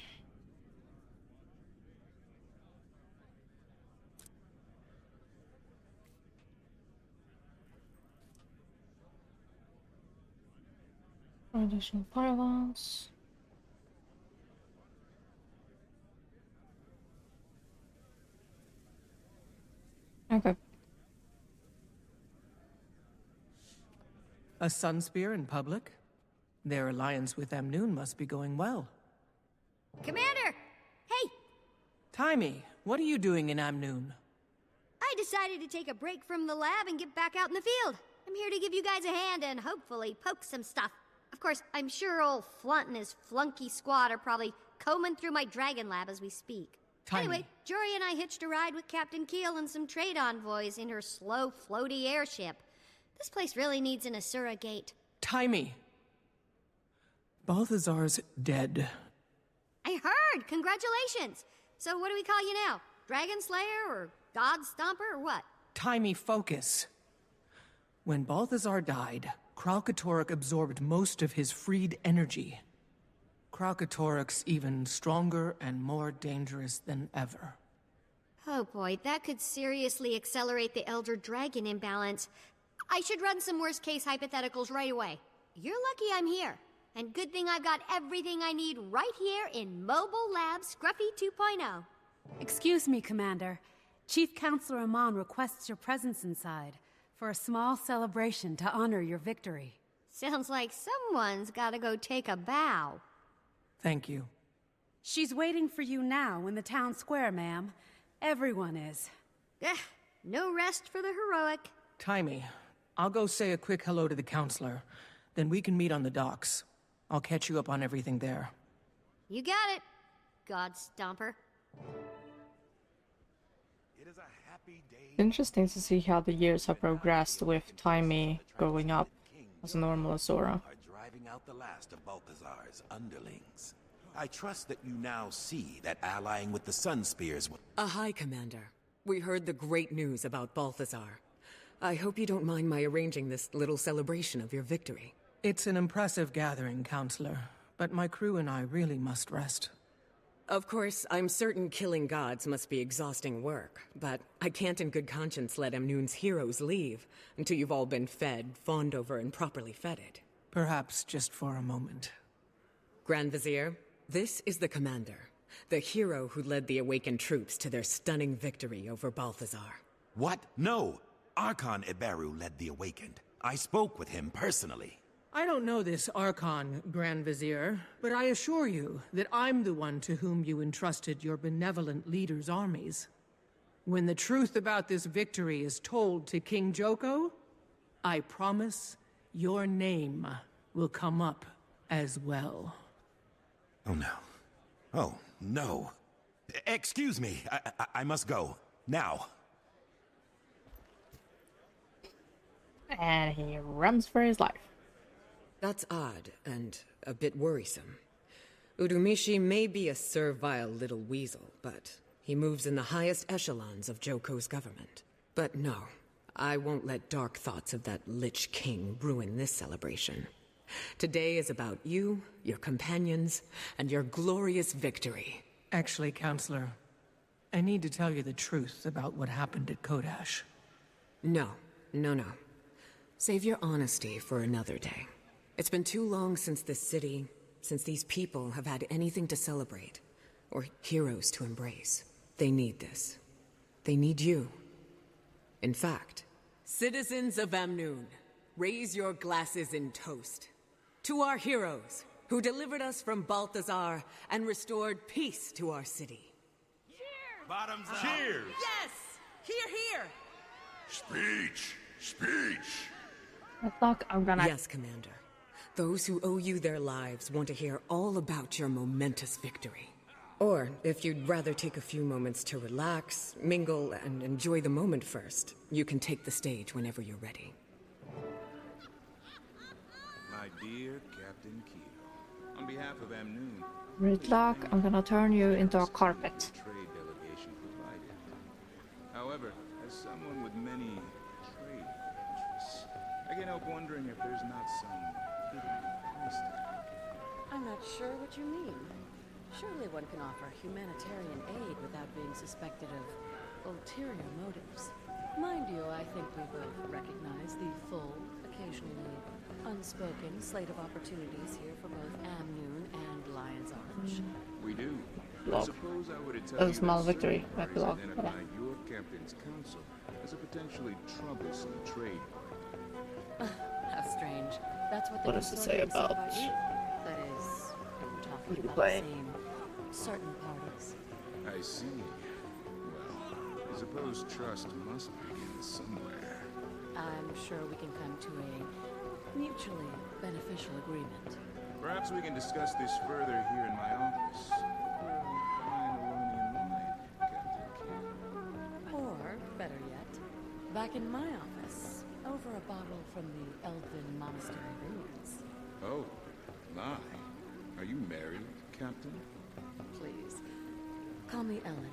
Additional pylons. Okay. A Sunspear in public? Their alliance with Amnoon must be going well. Commander! Hey! Taimi, what are you doing in Amnoon? I decided to take a break from the lab and get back out in the field. I'm here to give you guys a hand and hopefully poke some stuff. Of course, I'm sure old Flunt and his flunky squad are probably combing through my dragon lab as we speak. Taimi. Anyway, Jory and I hitched a ride with Captain Keel and some trade envoys in her slow, floaty airship. This place really needs an Asura gate. Taimi! Balthazar's dead. I heard! Congratulations! So what do we call you now? Dragon Slayer or God Stomper or what? Taimi, focus. When Balthazar died, Kralkatorok absorbed most of his freed energy. Kralkatorok's even stronger and more dangerous than ever. Oh boy, that could seriously accelerate the Elder Dragon imbalance. I should run some worst-case hypotheticals right away. You're lucky I'm here. And good thing I've got everything I need right here in Mobile Lab Scruffy 2.0. Excuse me, Commander. Chief Counselor Amon requests your presence inside for a small celebration to honor your victory. Sounds like someone's gotta go take a bow. Thank you. She's waiting for you now in the town square, ma'am. Everyone is. No rest for the heroic. Taimi, I'll go say a quick hello to the counselor. Then we can meet on the docks. I'll catch you up on everything there. You got it, God Stomper. Interesting to see how the years have progressed with Timey growing up as a normal Azora. Are driving out the last of Balthazar's underlings. I trust that you now see that allying with the Sunspears will... Hi, Commander. We heard the great news about Balthazar. I hope you don't mind my arranging this little celebration of your victory. It's an impressive gathering, Counselor, but my crew and I really must rest. Of course, I'm certain killing gods must be exhausting work, but I can't in good conscience let Amnoon's heroes leave until you've all been fed, fawned over, and properly feted. Perhaps just for a moment. Grand Vizier, this is the Commander, the hero who led the awakened troops to their stunning victory over Balthazar. What? No! Archon Iberu led the Awakened. I spoke with him personally. I don't know this Archon, Grand Vizier, but I assure you that I'm the one to whom you entrusted your benevolent leader's armies. When the truth about this victory is told to King Joko, I promise your name will come up as well. Oh no. Oh, no. Excuse me, I must go. Now. And he runs for his life. That's odd, and a bit worrisome. Urumishi may be a servile little weasel, but he moves in the highest echelons of Joko's government. But no, I won't let dark thoughts of that Lich King ruin this celebration. Today is about you, your companions, and your glorious victory. Actually, Counselor, I need to tell you the truth about what happened at Kodash. No. Save your honesty for another day. It's been too long since this city, since these people have had anything to celebrate, or heroes to embrace. They need this. They need you. In fact, citizens of Amnoon, raise your glasses in toast to our heroes who delivered us from Balthazar and restored peace to our city. Cheers! Bottoms up! Cheers! Yes! Here! Speech! I'm gonna... Yes, Commander. Those who owe you their lives want to hear all about your momentous victory. Or, if you'd rather take a few moments to relax, mingle, and enjoy the moment first, you can take the stage whenever you're ready. My dear Captain Keel, on behalf of Amnoon, Ridlock, I'm gonna turn you into a carpet. trade delegation provided. However, as someone with many trade interests, I can't help wondering if there's not some hidden price tag. I'm not sure what you mean. Surely one can offer humanitarian aid without being suspected of ulterior motives. Mind you, I think we both recognize the full, occasionally unspoken slate of opportunities here for both Amnoon and Lion's Arch. We do. I Log. suppose I would A small victory. identify Epilogue. your captain's council as a potentially troublesome trade partner. How strange. That's what the What does it say custodian said about you. That is, we were talking who you about play? the same certain parties. I see. Well, I suppose trust must begin somewhere. I'm sure we can come to a mutually beneficial agreement. Perhaps we can discuss this further here in my office. Fine Alonian wine, Captain Keel. Or, better yet, back in my office, over a bottle from the Elven Monastery ruins. Oh, my. Are you married, Captain? Please, call me Ellen.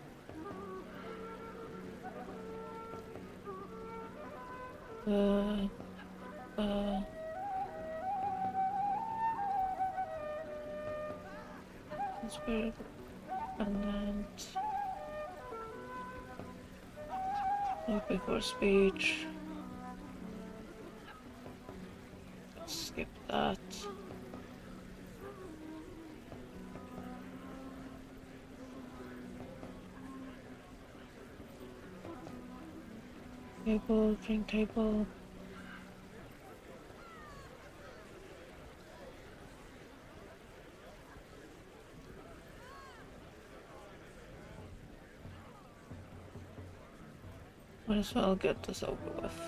Spirit, and then look before speech. Skip that. Table, drink table. Might as well get this over with.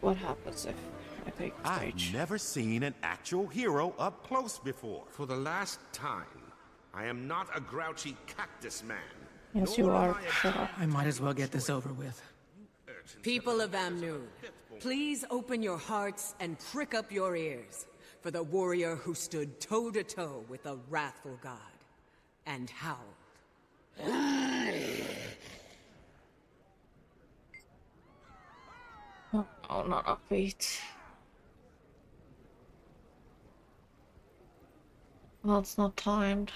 What happens if I've never seen an actual hero up close before. For the last time, I am not a grouchy cactus man. Yes, you are. I might as well get this over with. People of Amnoon, please open your hearts and prick up your ears for the warrior who stood toe-to-toe with the wrathful god and howled. Oh, not upbeat. Well, it's not timed.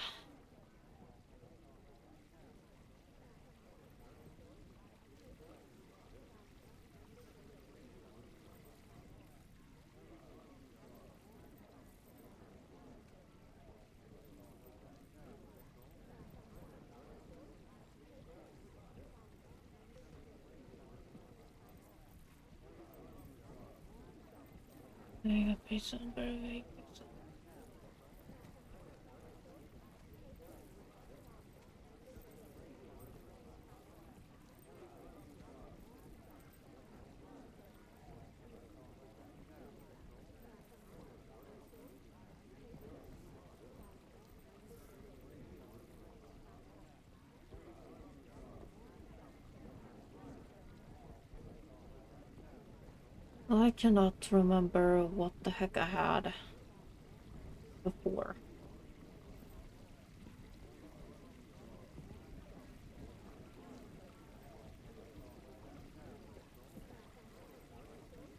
I got pizza and burger. I cannot remember what the heck I had before.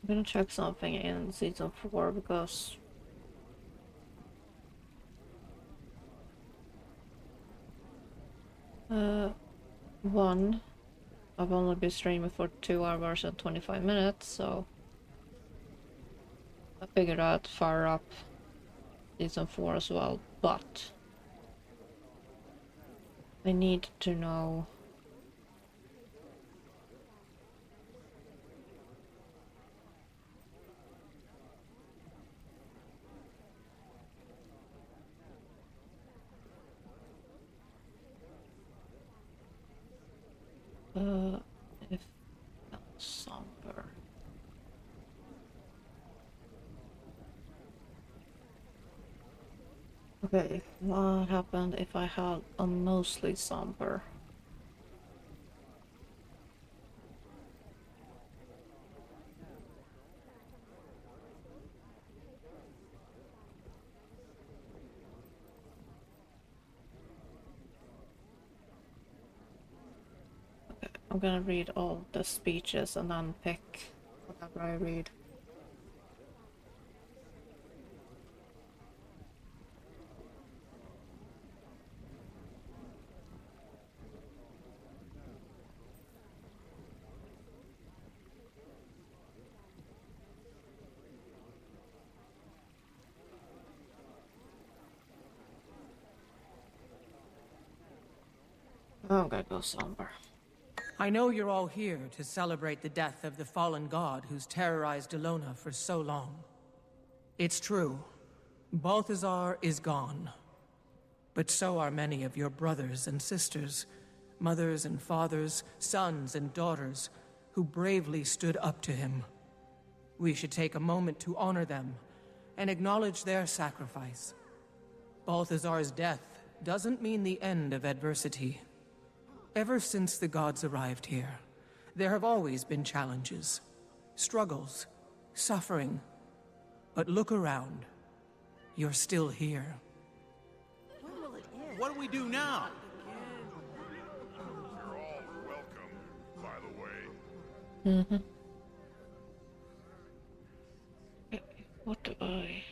I'm gonna check something in season 4 because one, I've only been streaming for 2 hours and 25 minutes, so I figured I'd fire up season 4 as well, but I need to know if that's somber. Okay, what happened if I had a mostly somber? Okay, I'm gonna read all the speeches and then pick whatever I read. I'm gonna go somber. I know you're all here to celebrate the death of the fallen god who's terrorized Elona for so long. It's true. Balthazar is gone. But so are many of your brothers and sisters, mothers and fathers, sons and daughters, who bravely stood up to him. We should take a moment to honor them and acknowledge their sacrifice. Balthazar's death doesn't mean the end of adversity. Ever since the gods arrived here, there have always been challenges, struggles, suffering. But look around. You're still here. What do we do now? You're all welcome, by the way. What do I...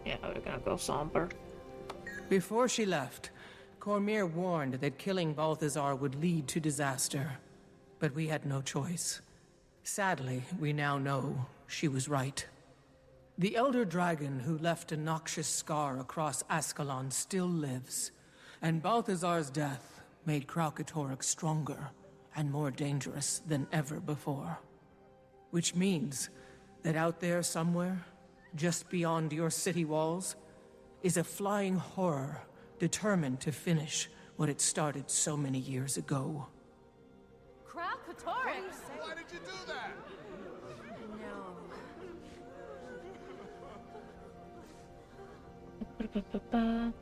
Yeah, we're gonna go somber. Before she left, Cormyr warned that killing Balthazar would lead to disaster, but we had no choice. Sadly, we now know she was right. The Elder Dragon who left a noxious scar across Ascalon still lives, and Balthazar's death made Kralkatorrik stronger and more dangerous than ever before. Which means that out there somewhere, just beyond your city walls, is a flying horror determined to finish what it started so many years ago. Kralkatorrik! Why did you do that? Ba-ba-ba-ba.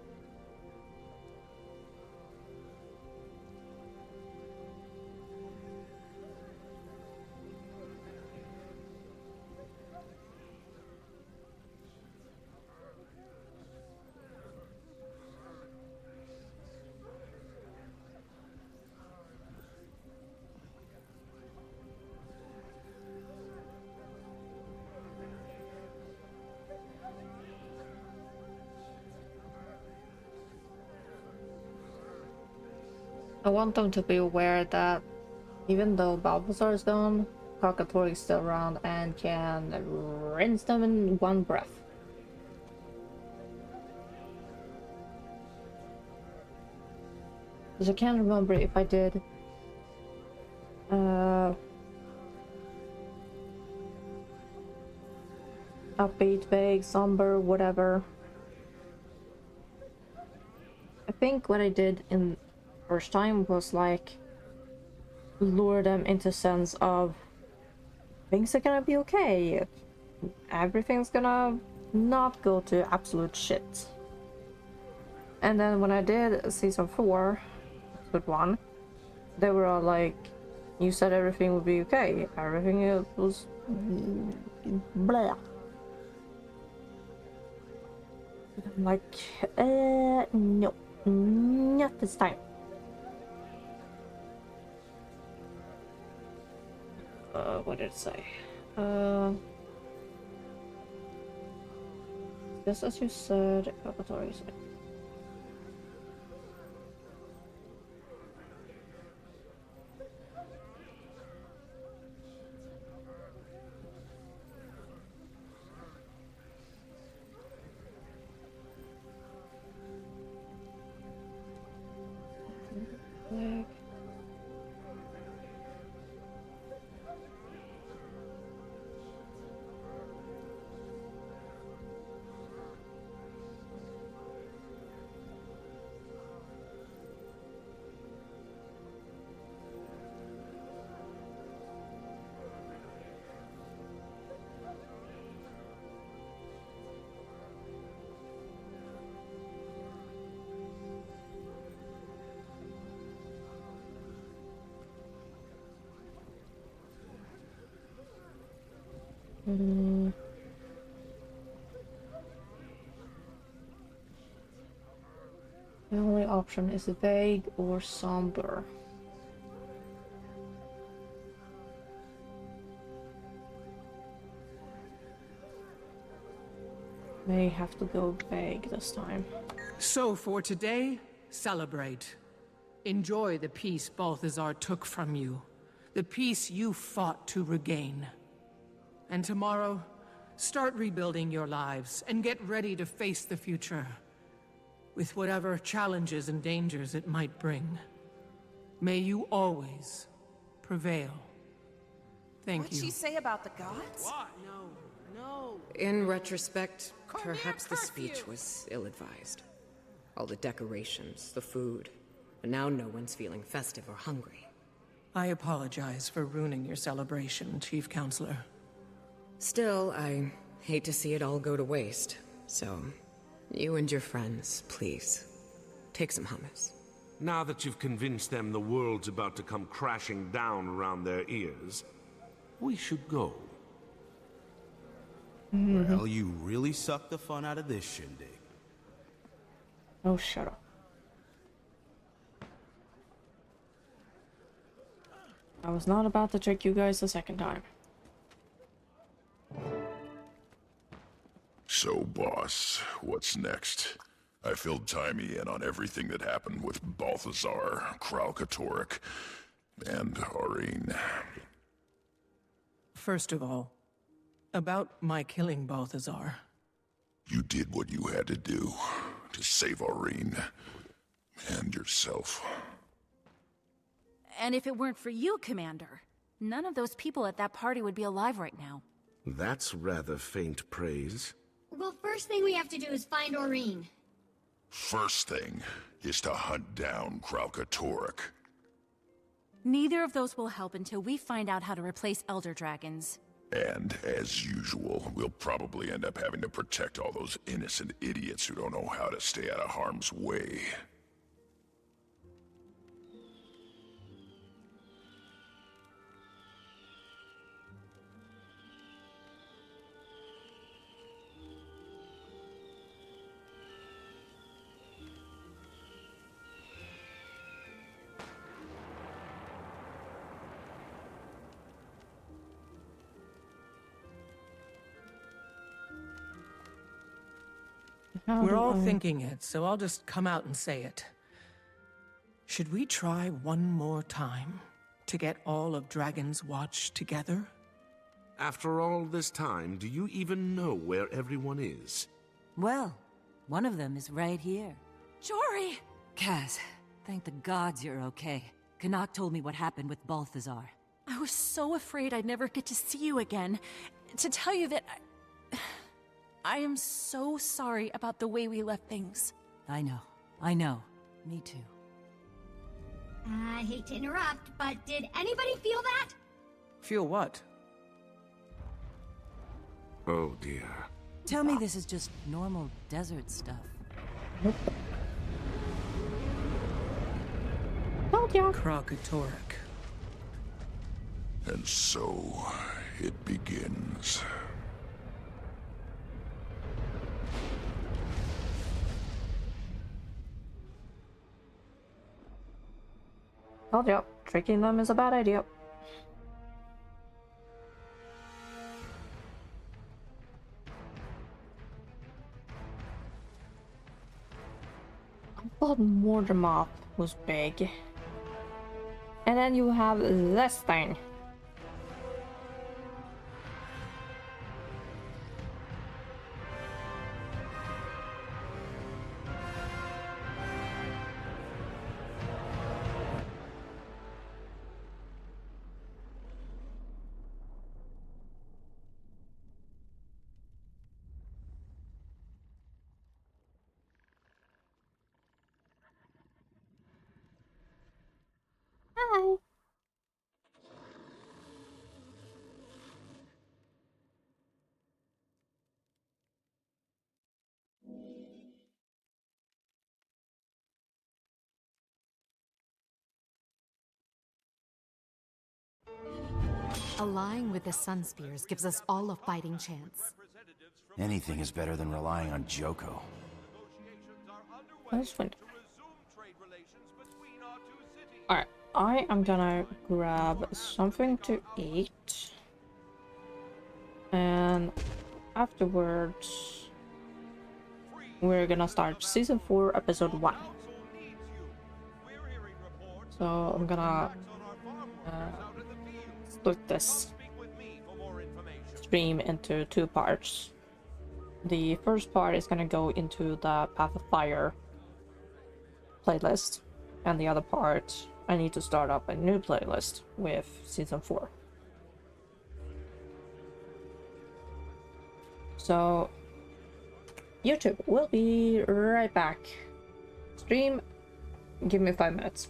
I want them to be aware that even though Balthazar is gone, Kralkatorrik is still around and can rinse them in one breath. Because I can't remember if I did upbeat, vague, somber, whatever. I think what I did in first time was like lure them into sense of things are gonna be okay, everything's gonna not go to absolute shit. And then when I did season 4 episode 1, they were all like, you said everything would be okay, everything was blah. And I'm like, no, not this time. What did it say? Just as you said, Kralkatorrik said. The only option is vague or somber. May have to go vague this time. So for today, celebrate. Enjoy the peace Balthazar took from you. The peace you fought to regain. And tomorrow, start rebuilding your lives and get ready to face the future. With whatever challenges and dangers it might bring. May you always prevail. Thank What'd you. she say about the gods? What? No. In retrospect, perhaps the speech was ill-advised. All the decorations, the food, and now no one's feeling festive or hungry. I apologize for ruining your celebration, Chief Counselor. Still, I hate to see it all go to waste, so you and your friends, please, take some hummus. Now that you've convinced them the world's about to come crashing down around their ears, we should go. Well, you really sucked the fun out of this shindig. Oh, shut up. I was not about to trick you guys the second time. So, boss, what's next? I filled Timey in on everything that happened with Balthazar, Kralkatorrik, and Aurene. First of all, about my killing Balthazar. You did what you had to do to save Aurene and yourself. And if it weren't for you, Commander, none of those people at that party would be alive right now. That's rather faint praise. Well, first thing we have to do is find Aurene. First thing is to hunt down Kralkatorrik. Neither of those will help until we find out how to replace Elder Dragons. And, as usual, we'll probably end up having to protect all those innocent idiots who don't know how to stay out of harm's way. We're all thinking it, so I'll just come out and say it. Should we try one more time to get all of Dragon's Watch together? After all this time, do you even know where everyone is? Well, one of them is right here. Jory! Kaz, thank the gods you're okay. Canuck told me what happened with Balthazar. I was so afraid I'd never get to see you again. To tell you that I am so sorry about the way we left things. I know. Me too. I hate to interrupt, but did anybody feel that? Feel what? Oh dear. Tell me this is just normal desert stuff. Kralkatorrik. And so, it begins. Told you, tricking them is a bad idea. I thought Mordemoth was big. And then you have this thing. Hi. Allying with the Sunspears gives us all a fighting chance. Anything is better than relying on Joko. Alright, I am gonna grab something to eat. And afterwards, we're gonna start Season 4, Episode 1. So I'm gonna split this stream into 2 parts. The first part is gonna go into the Path of Fire playlist, and the other part I need to start up a new playlist with Season 4. So YouTube, we'll be right back. Stream, give me 5 minutes.